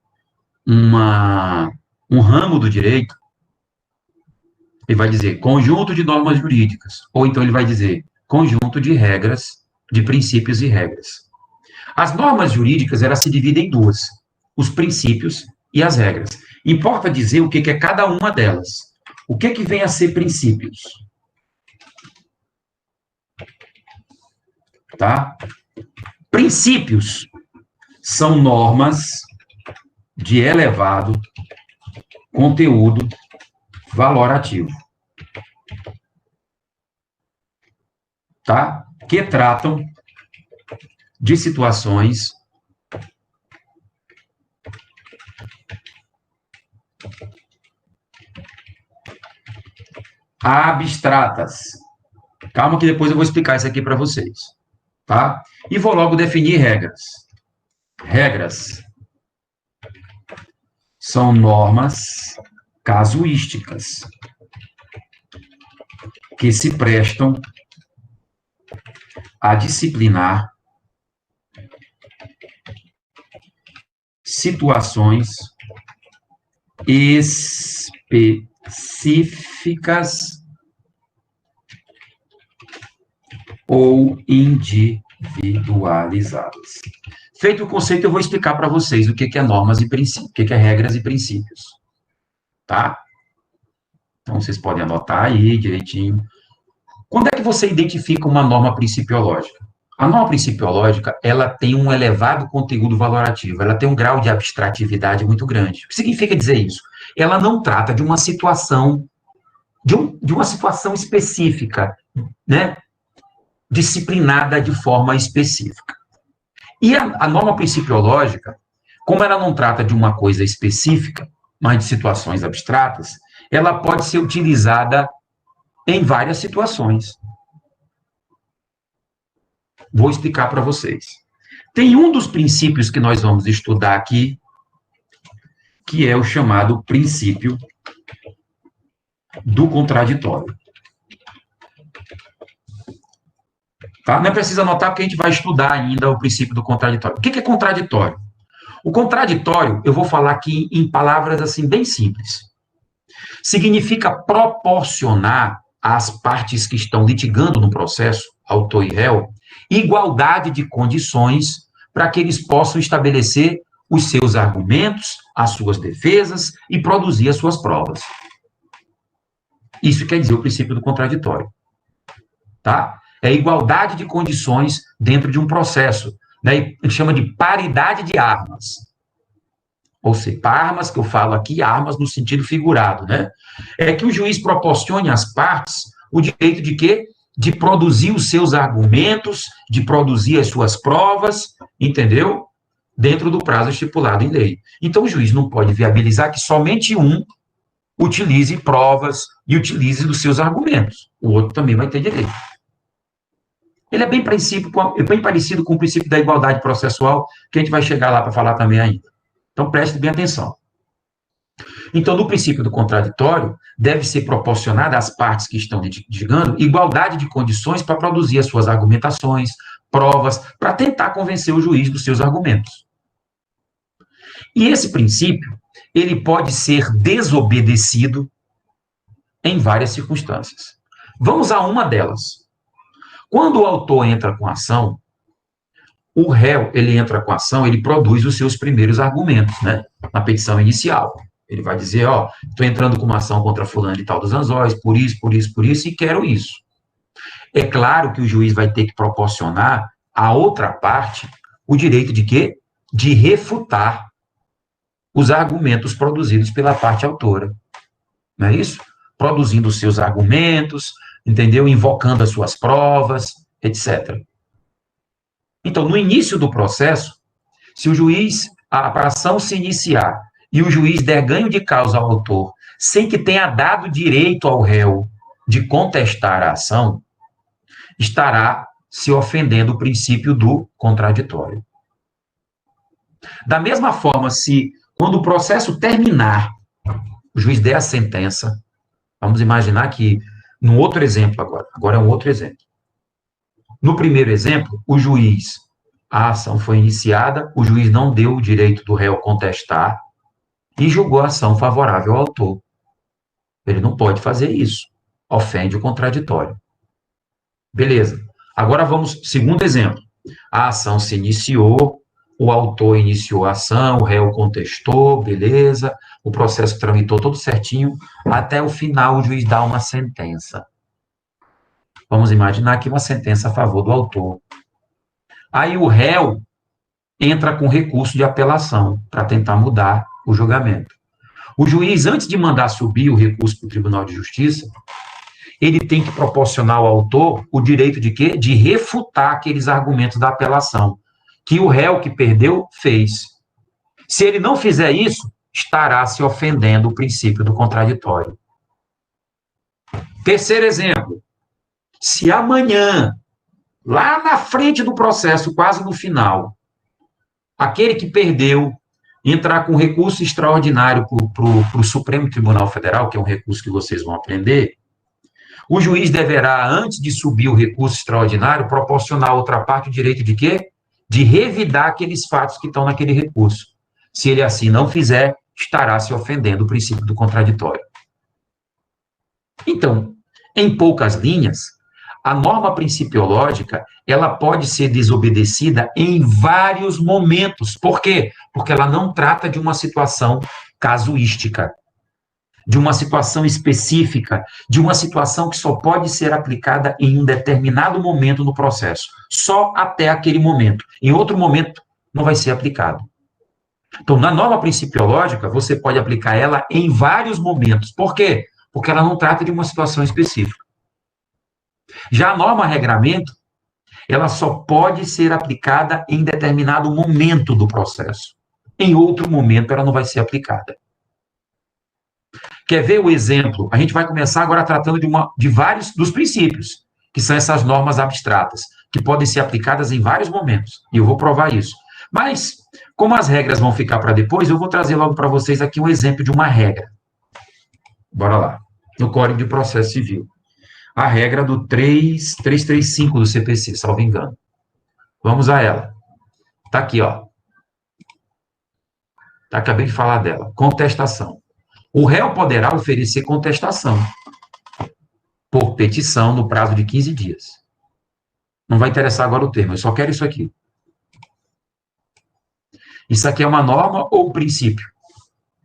um ramo do direito, ele vai dizer conjunto de normas jurídicas, ou então ele vai dizer conjunto de regras, de princípios e regras. As normas jurídicas, elas se dividem em duas, os princípios e as regras. Importa dizer o que é cada uma delas. O que vem a ser princípios? Tá? Princípios são normas de elevado conteúdo valorativo. Tá? Que tratam de situações abstratas. Calma que depois eu vou explicar isso aqui para vocês. Tá? E vou logo definir regras. Regras são normas casuísticas que se prestam a disciplinar situações específicas ou individualizadas. Feito o conceito, eu vou explicar para vocês o que é normas e princípios, o que é regras e princípios. Tá? Então, vocês podem anotar aí direitinho. Quando é que você identifica uma norma principiológica? A norma principiológica, ela tem um elevado conteúdo valorativo, ela tem um grau de abstratividade muito grande. O que significa dizer isso? Ela não trata de uma situação, de uma situação específica, né? Disciplinada de forma específica. E a norma principiológica, como ela não trata de uma coisa específica, mas de situações abstratas, ela pode ser utilizada em várias situações. Vou explicar para vocês. Tem um dos princípios que nós vamos estudar aqui, que é o chamado princípio do contraditório. Tá? Não é preciso anotar, porque a gente vai estudar ainda o princípio do contraditório. O que é contraditório? O contraditório, eu vou falar aqui em palavras assim bem simples. Significa proporcionar às partes que estão litigando no processo, autor e réu, igualdade de condições para que eles possam estabelecer os seus argumentos, as suas defesas e produzir as suas provas. Isso quer dizer o princípio do contraditório. Tá? É igualdade de condições dentro de um processo. Né? A gente chama de paridade de armas. Ou seja, armas que eu falo aqui, armas no sentido figurado. Né? É que o juiz proporcione às partes o direito de quê? De produzir os seus argumentos, de produzir as suas provas, entendeu? Dentro do prazo estipulado em lei. Então, o juiz não pode viabilizar que somente um utilize provas e utilize os seus argumentos. O outro também vai ter direito. Ele é bem parecido com o princípio da igualdade processual, que a gente vai chegar lá para falar também ainda. Então, preste bem atenção. Então, no princípio do contraditório, deve ser proporcionada às partes que estão litigando igualdade de condições para produzir as suas argumentações, provas, para tentar convencer o juiz dos seus argumentos. E esse princípio, ele pode ser desobedecido em várias circunstâncias. Vamos a uma delas. Quando o autor entra com a ação, o réu, ele entra com a ação, ele produz os seus primeiros argumentos, né, na petição inicial. Ele vai dizer, ó, estou entrando com uma ação contra fulano de tal dos Anzóis, por isso, e quero isso. É claro que o juiz vai ter que proporcionar à outra parte o direito de quê? De refutar os argumentos produzidos pela parte autora. Não é isso? Produzindo os seus argumentos, entendeu? Invocando as suas provas, etc. Então, no início do processo, se o juiz, a ação se iniciar e o juiz der ganho de causa ao autor, sem que tenha dado direito ao réu de contestar a ação, estará se ofendendo o princípio do contraditório. Da mesma forma, se quando o processo terminar, o juiz der a sentença, vamos imaginar que, num outro exemplo agora é um outro exemplo. No primeiro exemplo, o juiz, a ação foi iniciada, o juiz não deu o direito do réu contestar e julgou a ação favorável ao autor. Ele não pode fazer isso. Ofende o contraditório. Beleza. Agora vamos, segundo exemplo. A ação se iniciou, o autor iniciou a ação, o réu contestou, beleza, o processo tramitou todo certinho, até o final o juiz dá uma sentença. Vamos imaginar aqui uma sentença a favor do autor. Aí o réu entra com recurso de apelação para tentar mudar o julgamento. O juiz, antes de mandar subir o recurso para o Tribunal de Justiça, ele tem que proporcionar ao autor o direito de quê? De refutar aqueles argumentos da apelação, que o réu que perdeu fez. Se ele não fizer isso, estará se ofendendo o princípio do contraditório. Terceiro exemplo. Se amanhã, lá na frente do processo, quase no final, aquele que perdeu entrar com recurso extraordinário para o Supremo Tribunal Federal, que é um recurso que vocês vão aprender, o juiz deverá, antes de subir o recurso extraordinário, proporcionar à outra parte o direito de quê? De revidar aqueles fatos que estão naquele recurso. Se ele assim não fizer, estará se ofendendo o princípio do contraditório. Então, em poucas linhas, a norma principiológica, ela pode ser desobedecida em vários momentos. Por quê? Porque ela não trata de uma situação casuística, de uma situação específica, de uma situação que só pode ser aplicada em um determinado momento no processo. Só até aquele momento. Em outro momento, não vai ser aplicado. Então, na norma principiológica, você pode aplicar ela em vários momentos. Por quê? Porque ela não trata de uma situação específica. Já a norma regramento, ela só pode ser aplicada em determinado momento do processo. Em outro momento, ela não vai ser aplicada. Quer ver o exemplo? A gente vai começar agora tratando de vários dos princípios, que são essas normas abstratas, que podem ser aplicadas em vários momentos. E eu vou provar isso. Mas, como as regras vão ficar para depois, eu vou trazer logo para vocês aqui um exemplo de uma regra. Bora lá. No Código de Processo Civil. A regra do 335 do CPC, salvo engano. Vamos a ela. Está aqui, ó. Acabei de falar dela. Contestação. O réu poderá oferecer contestação por petição no prazo de 15 dias. Não vai interessar agora o termo, eu só quero isso aqui. Isso aqui é uma norma ou um princípio?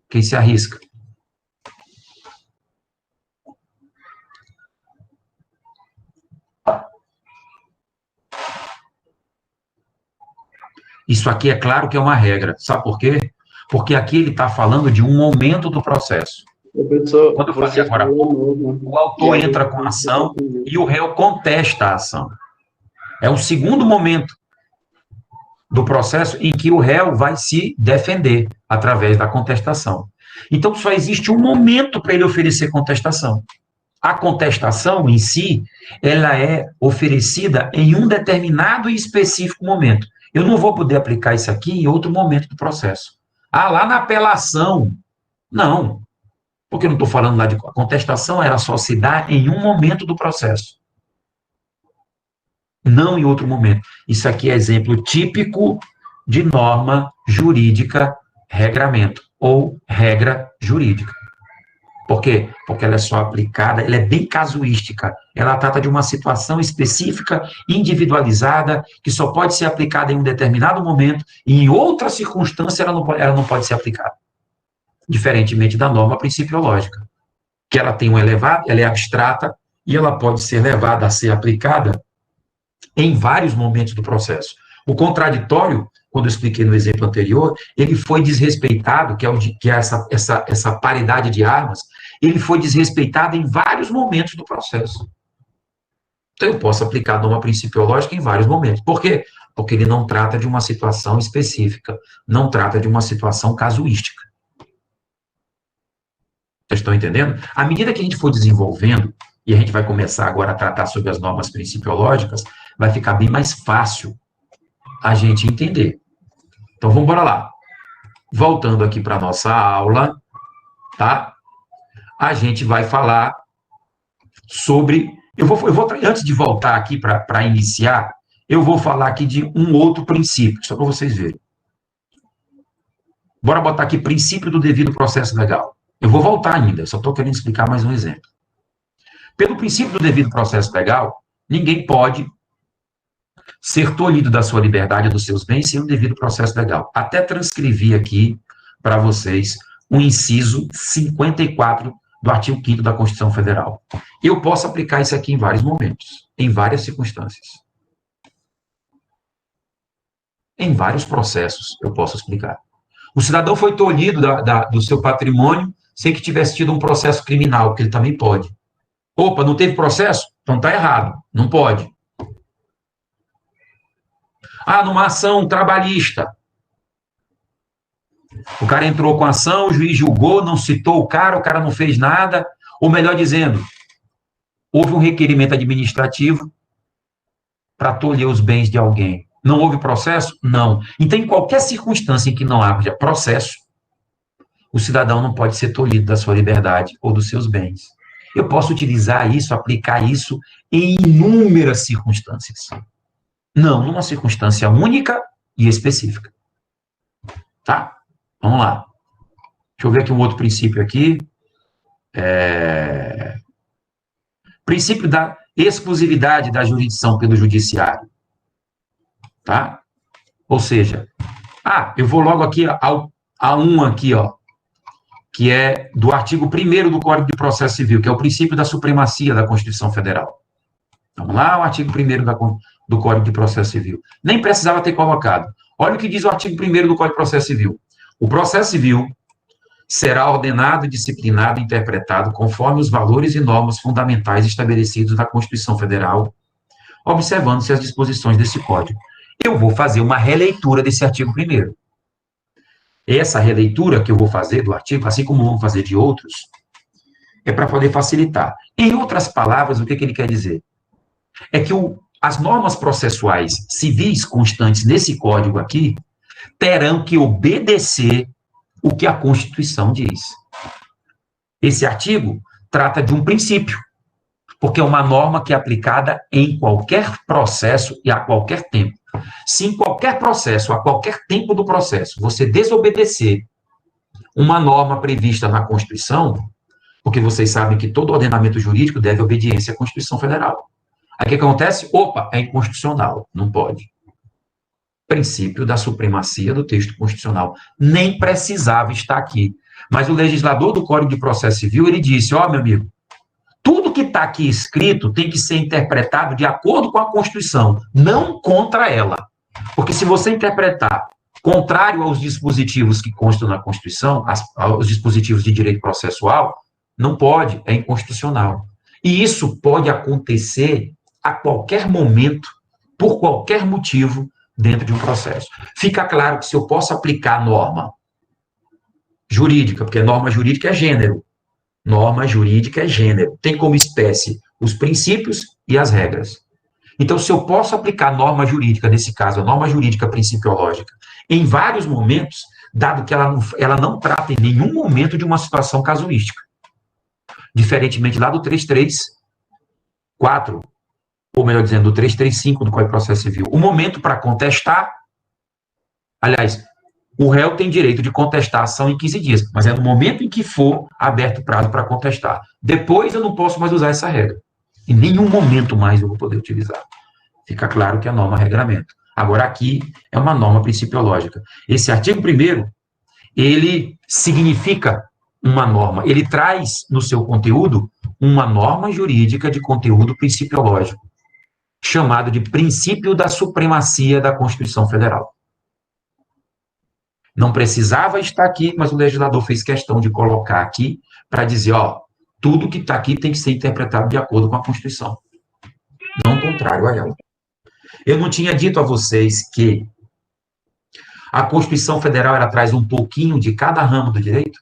Quem se arrisca? Isso aqui é claro que é uma regra. Sabe por quê? Porque aqui ele está falando de um momento do processo. Quando eu falei agora, o autor entra com a ação e o réu contesta a ação. É o segundo momento do processo em que o réu vai se defender através da contestação. Então, só existe um momento para ele oferecer contestação. A contestação em si, ela é oferecida em um determinado e específico momento. Eu não vou poder aplicar isso aqui em outro momento do processo. Ah, lá na apelação. Não, porque eu não estou falando lá de... A contestação, ela só se dá em um momento do processo. Não em outro momento. Isso aqui é exemplo típico de norma jurídica, regramento, ou regra jurídica. Por quê? Porque ela é só aplicada, ela é bem casuística, ela trata de uma situação específica, individualizada, que só pode ser aplicada em um determinado momento, e em outra circunstância ela não pode ser aplicada. Diferentemente da norma principiológica, que ela tem um elevado, ela é abstrata, e ela pode ser levada a ser aplicada em vários momentos do processo. O contraditório, quando eu expliquei no exemplo anterior, ele foi desrespeitado, que é essa paridade de armas, ele foi desrespeitado em vários momentos do processo. Então, eu posso aplicar a norma principiológica em vários momentos. Por quê? Porque ele não trata de uma situação específica, não trata de uma situação casuística. Vocês estão entendendo? À medida que a gente for desenvolvendo, e a gente vai começar agora a tratar sobre as normas principiológicas, vai ficar bem mais fácil a gente entender. Então, vamos embora lá. Voltando aqui para a nossa aula, tá? A gente vai falar sobre... antes de voltar aqui para iniciar, eu vou falar aqui de um outro princípio, só para vocês verem. Bora botar aqui princípio do devido processo legal. Eu vou voltar ainda, só estou querendo explicar mais um exemplo. Pelo princípio do devido processo legal, ninguém pode ser tolhido da sua liberdade ou dos seus bens sem um devido processo legal. Até transcrevi aqui para vocês o inciso 54 do artigo 5º da Constituição Federal. Eu posso aplicar isso aqui em vários momentos, em várias circunstâncias. Em vários processos eu posso explicar. O cidadão foi tolhido do seu patrimônio sem que tivesse tido um processo criminal, porque ele também pode. Opa, não teve processo? Então está errado, não pode. Ah, numa ação trabalhista. O cara entrou com a ação, o juiz julgou, não citou o cara não fez nada, ou melhor dizendo, houve um requerimento administrativo para tolher os bens de alguém. Não houve processo? Não. Então, em qualquer circunstância em que não haja processo, o cidadão não pode ser tolhido da sua liberdade ou dos seus bens. Eu posso utilizar isso, aplicar isso em inúmeras circunstâncias. Não, numa circunstância única e específica. Tá? Vamos lá. Deixa eu ver aqui um outro princípio aqui. Princípio da exclusividade da jurisdição pelo judiciário. Tá? Ou seja, eu vou logo aqui a um aqui, ó, que é do artigo 1º do Código de Processo Civil, que é o princípio da supremacia da Constituição Federal. Vamos lá, o artigo 1º do Código de Processo Civil. Nem precisava ter colocado. Olha o que diz o artigo 1º do Código de Processo Civil. O processo civil será ordenado, disciplinado e interpretado conforme os valores e normas fundamentais estabelecidos na Constituição Federal, observando-se as disposições desse Código. Eu vou fazer uma releitura desse artigo 1º. Essa releitura que eu vou fazer do artigo, assim como vou fazer de outros, é para poder facilitar. Em outras palavras, o que ele quer dizer? É que as normas processuais civis constantes nesse código aqui terão que obedecer o que a Constituição diz. Esse artigo trata de um princípio, porque é uma norma que é aplicada em qualquer processo e a qualquer tempo. Se em qualquer processo, a qualquer tempo do processo, você desobedecer uma norma prevista na Constituição, porque vocês sabem que todo ordenamento jurídico deve obediência à Constituição Federal. Aí o que acontece? Opa, é inconstitucional, não pode. Princípio da supremacia do texto constitucional. Nem precisava estar aqui. Mas o legislador do Código de Processo Civil, ele disse, meu amigo, tudo que está aqui escrito tem que ser interpretado de acordo com a Constituição, não contra ela. Porque se você interpretar contrário aos dispositivos que constam na Constituição, aos dispositivos de direito processual, não pode, é inconstitucional. E isso pode acontecer a qualquer momento, por qualquer motivo, dentro de um processo. Fica claro que se eu posso aplicar norma jurídica, porque norma jurídica é gênero, Norma jurídica é gênero. Tem como espécie os princípios e as regras. Então, se eu posso aplicar norma jurídica, nesse caso, a norma jurídica principiológica, em vários momentos, dado que ela não trata em nenhum momento de uma situação casuística. Diferentemente lá do 334, ou melhor dizendo, do 335 do Código de Processo Civil. O momento para contestar, aliás, o réu tem direito de contestar a ação em 15 dias, mas é no momento em que for aberto o prazo para contestar. Depois eu não posso mais usar essa regra. Em nenhum momento mais eu vou poder utilizar. Fica claro que é a norma regramento. Agora, aqui é uma norma principiológica. Esse artigo 1º, ele significa uma norma, ele traz no seu conteúdo uma norma jurídica de conteúdo principiológico, chamado de princípio da supremacia da Constituição Federal. Não precisava estar aqui, mas o legislador fez questão de colocar aqui para dizer, ó, tudo que está aqui tem que ser interpretado de acordo com a Constituição, não contrário a ela. Eu não tinha dito a vocês que a Constituição Federal ela traz um pouquinho de cada ramo do direito?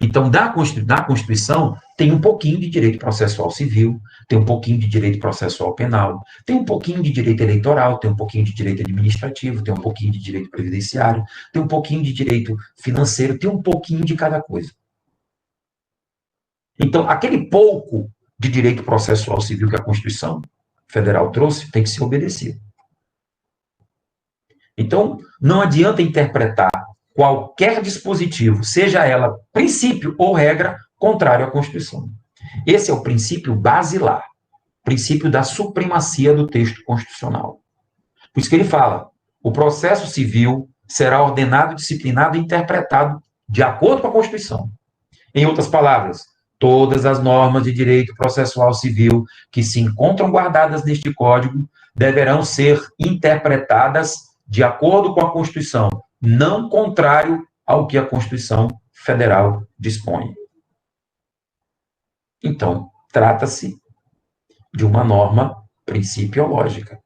Então, da Constituição, tem um pouquinho de direito processual civil, tem um pouquinho de direito processual penal, tem um pouquinho de direito eleitoral, tem um pouquinho de direito administrativo, tem um pouquinho de direito previdenciário, tem um pouquinho de direito financeiro, tem um pouquinho de cada coisa. Então, aquele pouco de direito processual civil que a Constituição Federal trouxe tem que ser obedecido. Então, não adianta interpretar qualquer dispositivo, seja ela princípio ou regra, contrário à Constituição. Esse é o princípio basilar, princípio da supremacia do texto constitucional. Por isso que ele fala, o processo civil será ordenado, disciplinado e interpretado de acordo com a Constituição. Em outras palavras, todas as normas de direito processual civil que se encontram guardadas neste Código deverão ser interpretadas de acordo com a Constituição, não contrário ao que a Constituição Federal dispõe. Então, trata-se de uma norma principiológica.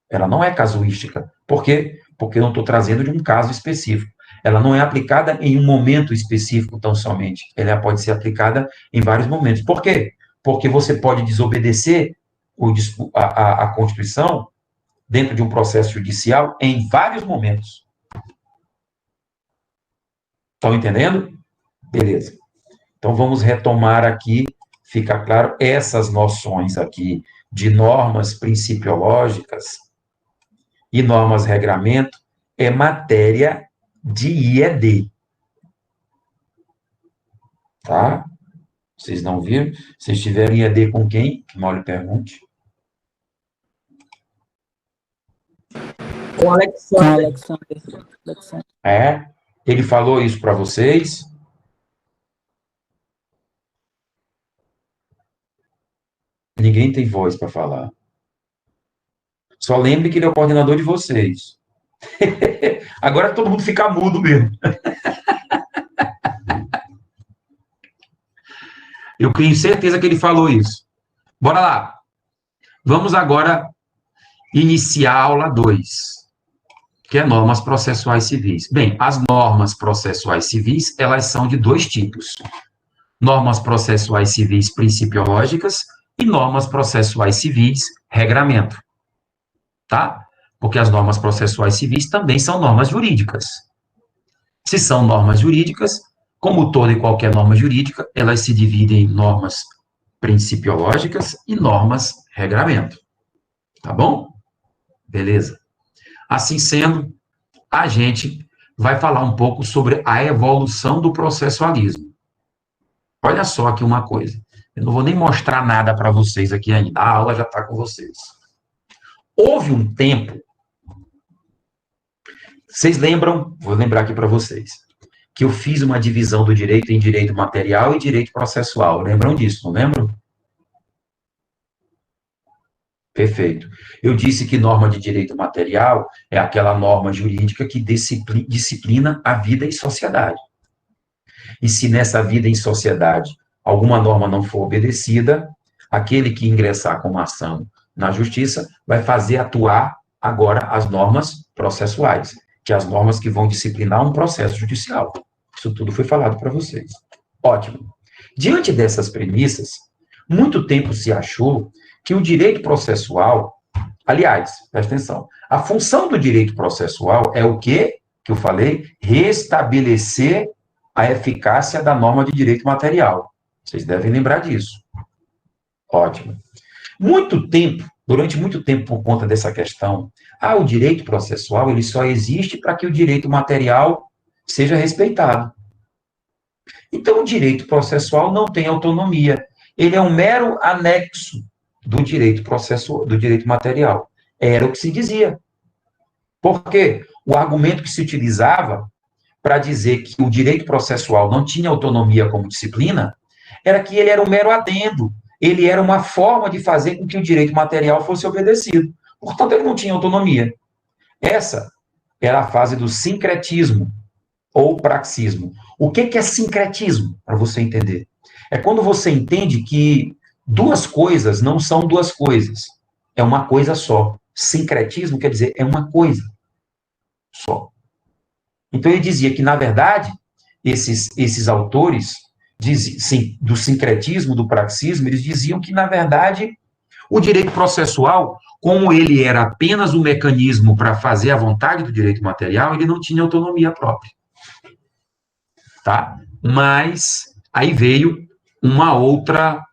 Ela não é casuística. Por quê? Porque eu não estou trazendo de um caso específico. Ela não é aplicada em um momento específico tão somente. Ela pode ser aplicada em vários momentos. Por quê? Porque você pode desobedecer a Constituição dentro de um processo judicial em vários momentos. Estão entendendo? Beleza. Então, vamos retomar aqui, fica claro, essas noções aqui de normas principiológicas e normas regramento é matéria de IED. Tá? Vocês não viram? Se estiverem IED com quem? Que mal lhe pergunte. Com Alexander. É? Ele falou isso para vocês? Ninguém tem voz para falar. Só lembre que ele é o coordenador de vocês. Agora todo mundo fica mudo mesmo. Eu tenho certeza que ele falou isso. Bora lá. Vamos agora iniciar a aula 2, que é normas processuais civis. Bem, as normas processuais civis, elas são de dois tipos. Normas processuais civis principiológicas e normas processuais civis regramento. Tá? Porque as normas processuais civis também são normas jurídicas. Se são normas jurídicas, como toda e qualquer norma jurídica, elas se dividem em normas principiológicas e normas regramento. Tá bom? Beleza. Assim sendo, a gente vai falar um pouco sobre a evolução do processualismo. Olha só aqui uma coisa. Eu não vou nem mostrar nada para vocês aqui ainda. A aula já está com vocês. Houve um tempo, vocês lembram, vou lembrar aqui para vocês, que eu fiz uma divisão do direito em direito material e direito processual. Lembram disso, não lembram? Perfeito. Eu disse que norma de direito material é aquela norma jurídica que disciplina a vida em sociedade. E se nessa vida em sociedade alguma norma não for obedecida, aquele que ingressar com uma ação na justiça vai fazer atuar agora as normas processuais, que é as normas que vão disciplinar um processo judicial. Isso tudo foi falado para vocês. Ótimo. Diante dessas premissas, muito tempo se achou que o direito processual, aliás, presta atenção, a função do direito processual é o quê? Que eu falei, restabelecer a eficácia da norma de direito material. Vocês devem lembrar disso. Ótimo. Durante muito tempo, por conta dessa questão, o direito processual ele só existe para que o direito material seja respeitado. Então, o direito processual não tem autonomia. Ele é um mero anexo do direito processual, do direito material. Era o que se dizia. Porque o argumento que se utilizava para dizer que o direito processual não tinha autonomia como disciplina era que ele era um mero adendo. Ele era uma forma de fazer com que o direito material fosse obedecido. Portanto, ele não tinha autonomia. Essa era a fase do sincretismo ou praxismo. O que é sincretismo, para você entender? É quando você entende que duas coisas não são duas coisas. É uma coisa só. Sincretismo quer dizer é uma coisa só. Então, ele dizia que, na verdade, esses autores do sincretismo, do praxismo, eles diziam que, na verdade, o direito processual, como ele era apenas um mecanismo para fazer a vontade do direito material, ele não tinha autonomia própria. Tá? Mas aí veio uma outra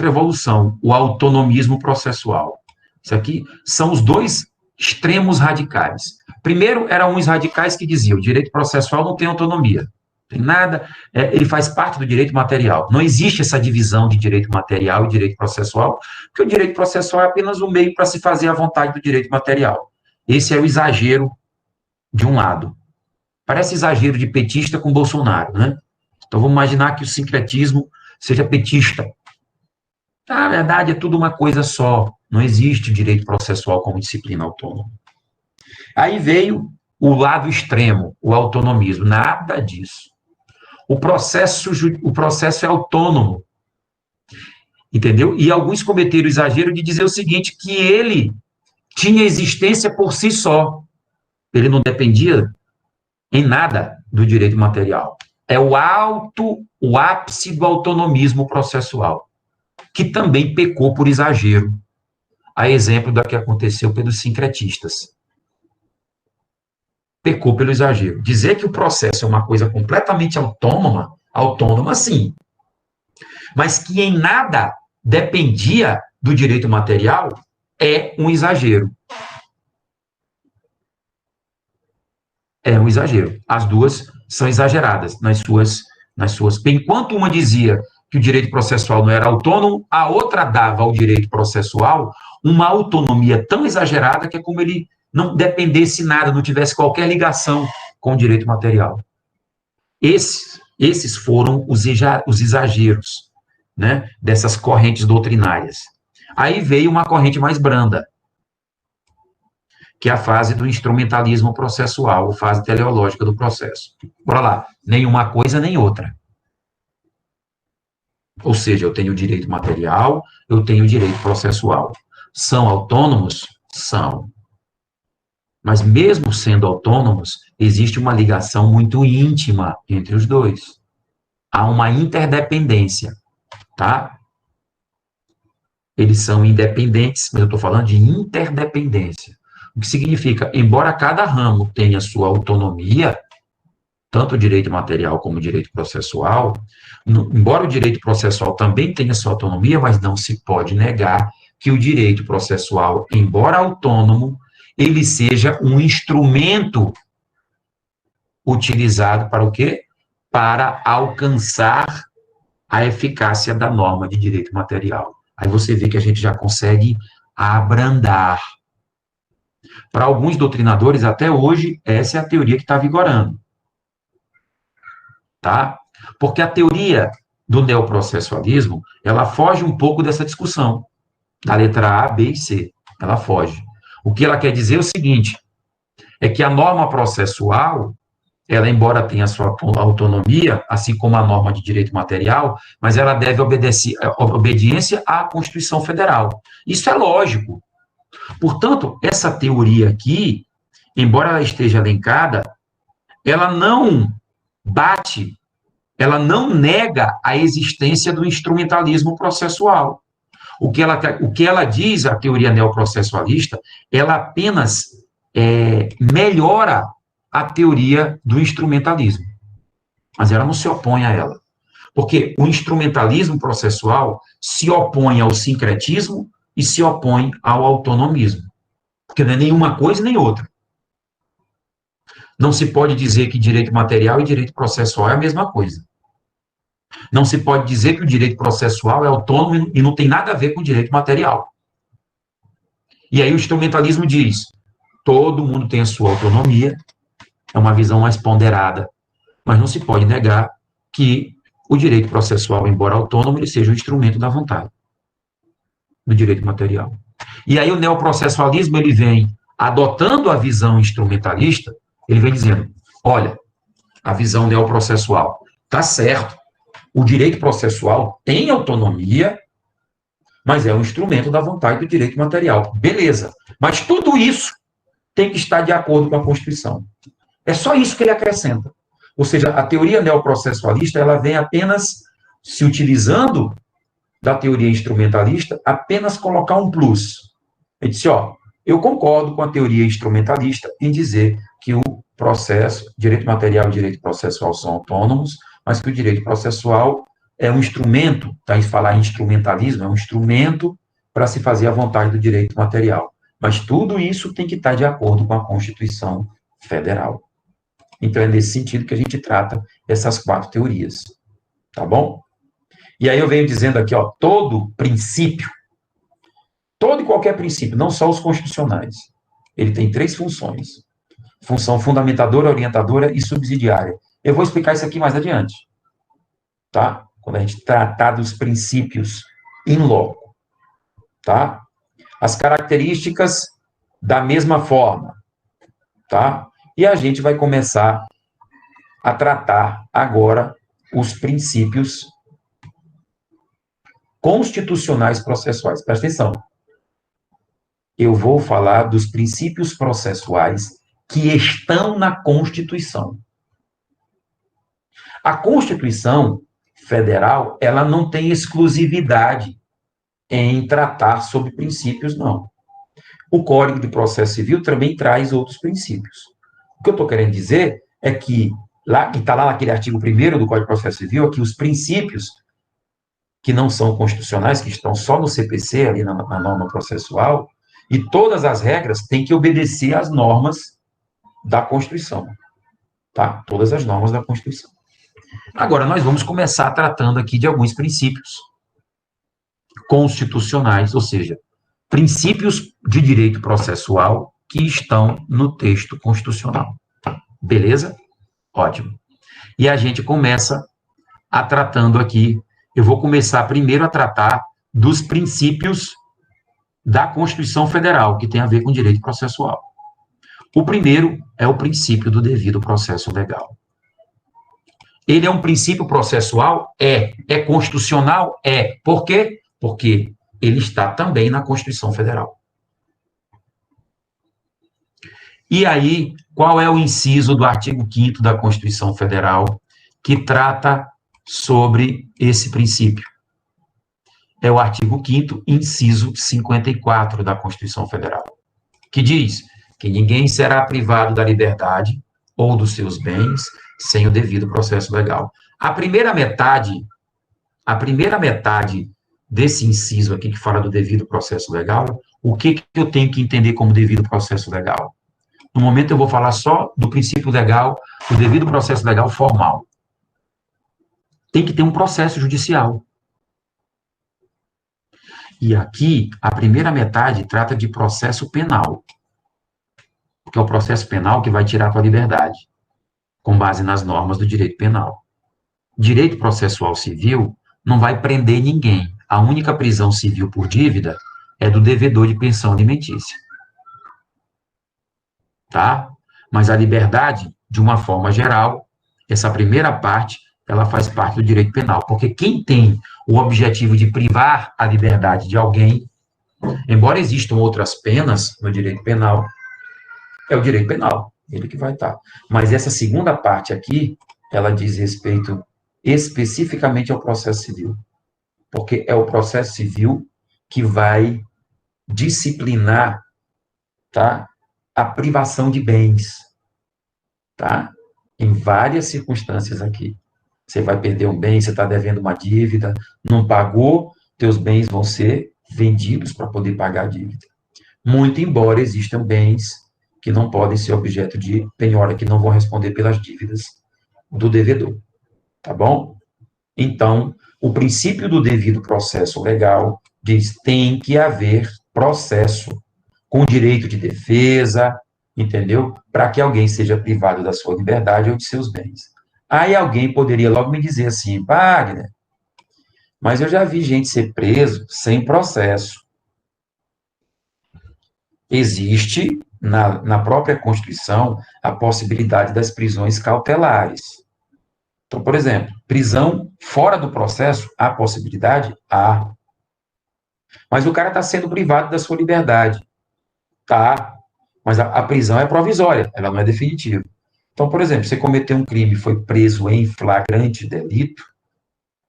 evolução, o autonomismo processual. Isso aqui são os dois extremos radicais. Primeiro, eram uns radicais que diziam: o direito processual não tem autonomia, tem nada, ele faz parte do direito material. Não existe essa divisão de direito material e direito processual, porque o direito processual é apenas um meio para se fazer a vontade do direito material. Esse é o exagero de um lado. Parece exagero de petista com Bolsonaro, né? Então, vamos imaginar que o sincretismo seja petista. Na verdade, é tudo uma coisa só. Não existe o direito processual como disciplina autônoma. Aí veio o lado extremo, o autonomismo. Nada disso. O processo é autônomo. Entendeu? E alguns cometeram o exagero de dizer o seguinte, que ele tinha existência por si só. Ele não dependia em nada do direito material. É o ápice do autonomismo processual, que também pecou por exagero, a exemplo da que aconteceu pelos sincretistas. Pecou pelo exagero. Dizer que o processo é uma coisa completamente autônoma sim, mas que em nada dependia do direito material, é um exagero. É um exagero. As duas são exageradas nas suas. Enquanto uma dizia que o direito processual não era autônomo, a outra dava ao direito processual uma autonomia tão exagerada que é como ele não dependesse nada, não tivesse qualquer ligação com o direito material. Esses foram os exageros, né, dessas correntes doutrinárias. Aí veio uma corrente mais branda, que é a fase do instrumentalismo processual, a fase teleológica do processo. Bora lá, nem uma coisa nem outra. Ou seja, eu tenho o direito material, eu tenho o direito processual. São autônomos? São. Mas mesmo sendo autônomos, existe uma ligação muito íntima entre os dois. Há uma interdependência, tá? Eles são independentes, mas eu estou falando de interdependência. O que significa, embora cada ramo tenha sua autonomia, tanto o direito material como o direito processual, embora o direito processual também tenha sua autonomia, mas não se pode negar que o direito processual, embora autônomo, ele seja um instrumento utilizado para o quê? Para alcançar a eficácia da norma de direito material. Aí você vê que a gente já consegue abrandar. Para alguns doutrinadores, até hoje, essa é a teoria que está vigorando. Tá? Porque a teoria do neoprocessualismo, ela foge um pouco dessa discussão, da letra A, B e C. Ela foge. O que ela quer dizer é o seguinte, é que a norma processual, ela, embora tenha sua autonomia, assim como a norma de direito material, mas ela deve obediência à Constituição Federal. Isso é lógico. Portanto, essa teoria aqui, embora ela esteja elencada, ela não bate ela não nega a existência do instrumentalismo processual. O que ela diz, a teoria neoprocessualista, ela apenas melhora a teoria do instrumentalismo. Mas ela não se opõe a ela. Porque o instrumentalismo processual se opõe ao sincretismo e se opõe ao autonomismo. Porque não é nenhuma coisa nem outra. Não se pode dizer que direito material e direito processual é a mesma coisa. Não se pode dizer que o direito processual é autônomo e não tem nada a ver com o direito material. E aí o instrumentalismo diz, todo mundo tem a sua autonomia, é uma visão mais ponderada, mas não se pode negar que o direito processual, embora autônomo, ele seja um instrumento da vontade, do direito material. E aí o neoprocessualismo, ele vem adotando a visão instrumentalista, ele vem dizendo, olha, a visão neoprocessual está certo, o direito processual tem autonomia, mas é um instrumento da vontade do direito material. Beleza, mas tudo isso tem que estar de acordo com a Constituição. É só isso que ele acrescenta. Ou seja, a teoria neoprocessualista, ela vem apenas se utilizando da teoria instrumentalista, apenas colocar um plus. Ele disse, ó, eu concordo com a teoria instrumentalista em dizer que o processo, direito material e direito processual são autônomos, mas que o direito processual é um instrumento, tá? Falar em instrumentalismo, é um instrumento para se fazer a vontade do direito material. Mas tudo isso tem que estar de acordo com a Constituição Federal. Então, é nesse sentido que a gente trata essas 4 teorias. Tá bom? E aí eu venho dizendo aqui, ó, todo princípio, todo e qualquer princípio, não só os constitucionais, ele tem 3 funções. Função fundamentadora, orientadora e subsidiária. Eu vou explicar isso aqui mais adiante. Tá? Quando a gente tratar dos princípios in loco. Tá? As características da mesma forma. Tá? E a gente vai começar a tratar agora os princípios constitucionais processuais. Presta atenção. Eu vou falar dos princípios processuais que estão na Constituição. A Constituição Federal, ela não tem exclusividade em tratar sobre princípios, não. O Código de Processo Civil também traz outros princípios. O que eu estou querendo dizer é que, que está lá naquele artigo 1º do Código de Processo Civil, é que os princípios que não são constitucionais, que estão só no CPC, ali na norma processual, e todas as regras têm que obedecer às normas da Constituição. Tá? Todas as normas da Constituição. Agora, nós vamos começar tratando aqui de alguns princípios constitucionais, ou seja, princípios de direito processual que estão no texto constitucional. Beleza? Ótimo. E a gente começa tratando aqui, eu vou começar primeiro a tratar dos princípios da Constituição Federal, que tem a ver com direito processual. O primeiro é o princípio do devido processo legal. Ele é um princípio processual? É. É constitucional? É. Por quê? Porque ele está também na Constituição Federal. E aí, qual é o inciso do artigo 5º da Constituição Federal que trata sobre esse princípio? É o artigo 5º, inciso 54 da Constituição Federal, que diz que ninguém será privado da liberdade ou dos seus bens sem o devido processo legal. A primeira metade desse inciso aqui que fala do devido processo legal, o que eu tenho que entender como devido processo legal? No momento eu vou falar só do princípio legal, do devido processo legal formal. Tem que ter um processo judicial. E aqui, a primeira metade trata de processo penal, que é o processo penal que vai tirar a tua liberdade, com base nas normas do direito penal. Direito processual civil não vai prender ninguém. A única prisão civil por dívida é do devedor de pensão alimentícia. Tá? Mas a liberdade, de uma forma geral, essa primeira parte, ela faz parte do direito penal, porque quem tem o objetivo de privar a liberdade de alguém, embora existam outras penas no direito penal, é o direito penal, ele que vai estar. Mas essa segunda parte aqui, ela diz respeito especificamente ao processo civil, porque é o processo civil que vai disciplinar, tá, a privação de bens, tá? Em várias circunstâncias aqui. Você vai perder um bem, você está devendo uma dívida, não pagou, teus bens vão ser vendidos para poder pagar a dívida. Muito embora existam bens que não podem ser objeto de penhora, que não vão responder pelas dívidas do devedor, tá bom? Então, o princípio do devido processo legal diz que tem que haver processo com direito de defesa, entendeu? Para que alguém seja privado da sua liberdade ou de seus bens. Aí alguém poderia logo me dizer assim, Wagner, mas eu já vi gente ser preso sem processo. Existe, na própria Constituição, a possibilidade das prisões cautelares. Então, por exemplo, prisão fora do processo, há possibilidade? Há. Mas o cara está sendo privado da sua liberdade. Tá. Mas a prisão é provisória, ela não é definitiva. Então, por exemplo, você cometeu um crime e foi preso em flagrante delito,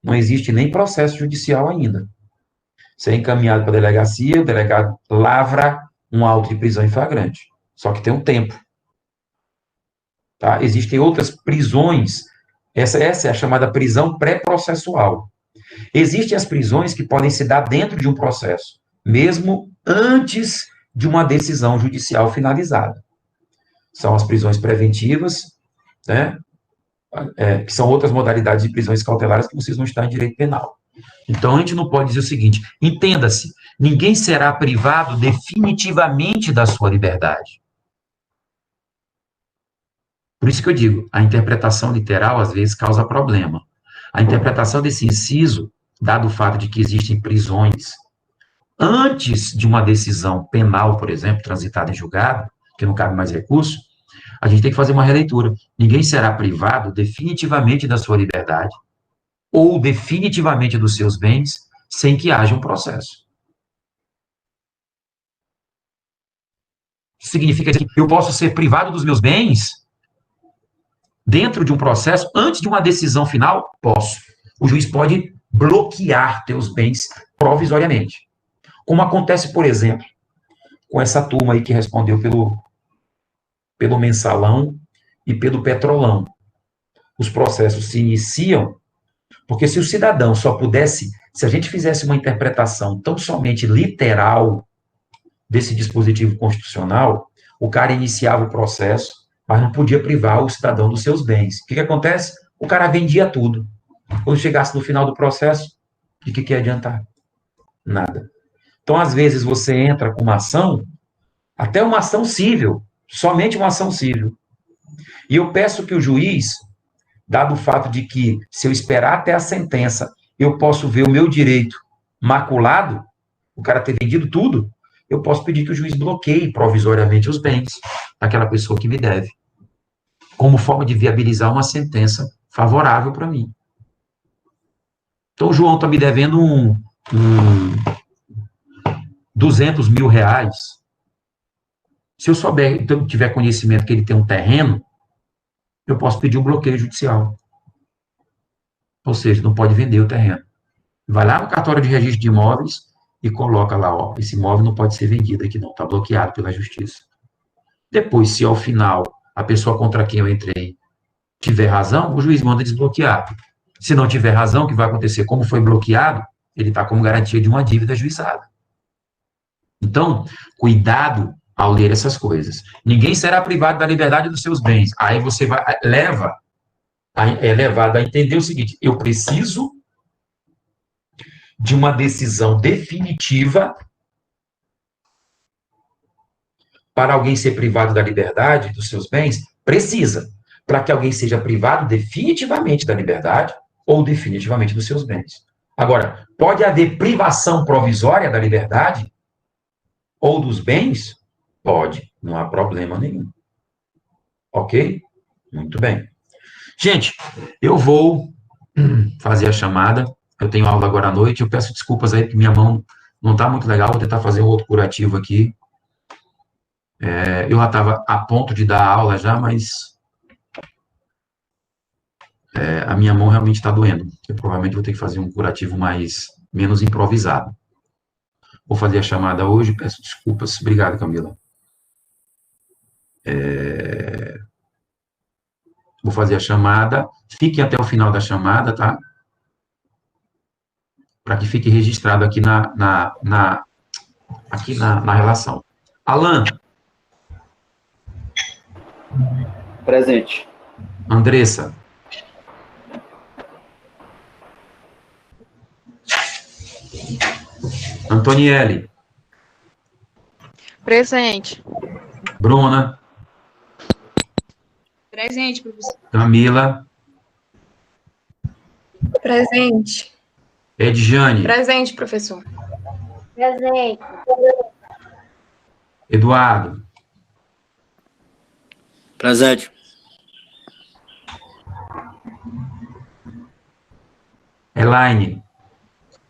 não existe nem processo judicial ainda. Você é encaminhado para a delegacia, o delegado lavra um auto de prisão em flagrante. Só que tem um tempo. Tá? Existem outras prisões, essa é a chamada prisão pré-processual. Existem as prisões que podem se dar dentro de um processo, mesmo antes de uma decisão judicial finalizada. São as prisões preventivas, né? Que são outras modalidades de prisões cautelares que vocês não estão em direito penal. Então, a gente não pode dizer o seguinte, entenda-se, ninguém será privado definitivamente da sua liberdade. Por isso que eu digo, a interpretação literal, às vezes, causa problema. A interpretação desse inciso, dado o fato de que existem prisões antes de uma decisão penal, por exemplo, transitada em julgado, que não cabe mais recurso, a gente tem que fazer uma releitura. Ninguém será privado definitivamente da sua liberdade ou definitivamente dos seus bens sem que haja um processo. Isso significa que eu posso ser privado dos meus bens dentro de um processo, antes de uma decisão final? Posso. O juiz pode bloquear teus bens provisoriamente. Como acontece, por exemplo, com essa turma aí que respondeu pelo mensalão e pelo petrolão. Os processos se iniciam porque se o cidadão só pudesse, se a gente fizesse uma interpretação tão somente literal desse dispositivo constitucional, o cara iniciava o processo, mas não podia privar o cidadão dos seus bens. O que acontece? O cara vendia tudo. Quando chegasse no final do processo, de que ia adiantar? Nada. Então, às vezes, você entra com uma ação, até uma ação civil, somente uma ação civil. E eu peço que o juiz, dado o fato de que, se eu esperar até a sentença, eu posso ver o meu direito maculado, o cara ter vendido tudo, eu posso pedir que o juiz bloqueie provisoriamente os bens daquela pessoa que me deve, como forma de viabilizar uma sentença favorável para mim. Então, o João está me devendo 200 mil reais. Se eu souber, então, tiver conhecimento que ele tem um terreno, eu posso pedir um bloqueio judicial. Ou seja, não pode vender o terreno. Vai lá no cartório de registro de imóveis e coloca lá, ó, esse imóvel não pode ser vendido aqui não, está bloqueado pela justiça. Depois, se ao final a pessoa contra quem eu entrei tiver razão, o juiz manda desbloquear. Se não tiver razão, o que vai acontecer? Como foi bloqueado, ele está como garantia de uma dívida ajuizada. Então, cuidado ao ler essas coisas. Ninguém será privado da liberdade dos seus bens. Aí você é levado a entender o seguinte, eu preciso de uma decisão definitiva para alguém ser privado da liberdade dos seus bens, precisa, para que alguém seja privado definitivamente da liberdade ou definitivamente dos seus bens. Agora, pode haver privação provisória da liberdade ou dos bens? Pode, não há problema nenhum. Ok? Muito bem. Gente, eu vou fazer a chamada. Eu tenho aula agora à noite. Eu peço desculpas aí, porque minha mão não está muito legal. Vou tentar fazer um outro curativo aqui. Eu já estava a ponto de dar aula já, mas A minha mão realmente está doendo. Eu provavelmente vou ter que fazer um curativo menos improvisado. Vou fazer a chamada hoje, peço desculpas. Obrigado, Camila. Vou fazer a chamada. Fiquem até o final da chamada, tá? Para que fique registrado aqui na relação. Alan. Presente. Andressa. Antoniele. Presente. Bruna. Presente, professor. Camila. Presente. Edjane. Presente, professor. Presente. Eduardo. Presente. Elaine.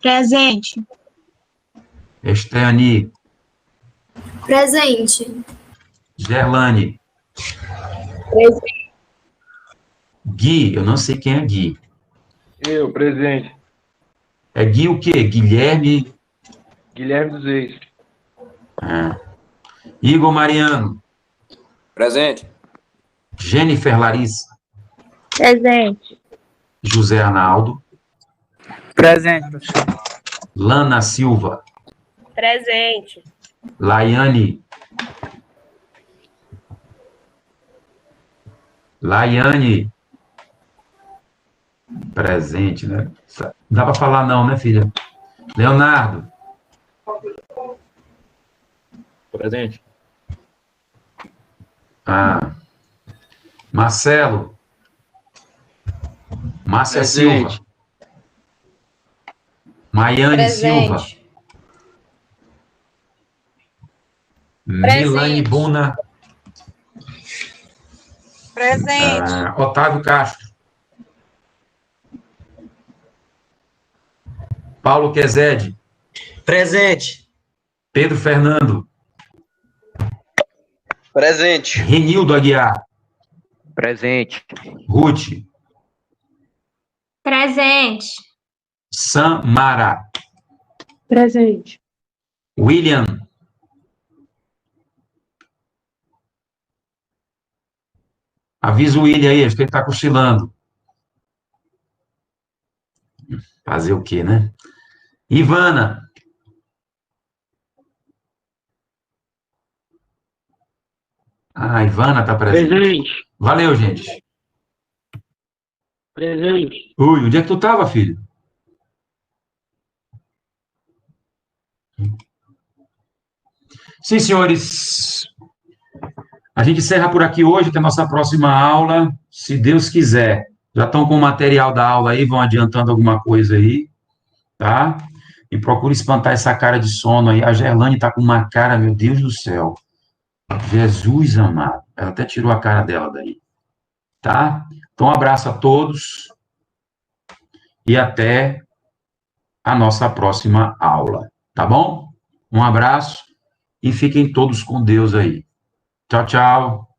Presente. Esteani. Presente. Gerlane. Presente. Gui, eu não sei quem é Gui. Eu, presente. É Gui o quê? Guilherme? Guilherme dos Reis. Igor Mariano. Presente. Jennifer Larissa. Presente. José Arnaldo. Presente, professor. Lana Silva. Presente. Laiane. Laiane. Presente, né? Não dá para falar não, né, filha? Leonardo. Presente. Marcelo. Márcia Presente. Silva. Maiane Presente. Silva. Milane Buna. Presente. Otávio Castro. Paulo Quezede. Presente. Pedro Fernando. Presente. Renildo Aguiar. Presente. Ruth. Presente. Samara. Presente. William. Avisa o William aí, acho que ele está cochilando. Fazer o quê, né? Ivana. Ivana está presente. Presente. Valeu, gente. Presente. Ui, onde é que tu estava, filho? Sim, senhores. A gente encerra por aqui hoje, que é a nossa próxima aula, se Deus quiser. Já estão com o material da aula aí, vão adiantando alguma coisa aí, tá? E procure espantar essa cara de sono aí. A Gerlane está com uma cara, meu Deus do céu. Jesus amado. Ela até tirou a cara dela daí. Tá? Então, um abraço a todos e até a nossa próxima aula. Tá bom? Um abraço e fiquem todos com Deus aí. Tchau, tchau.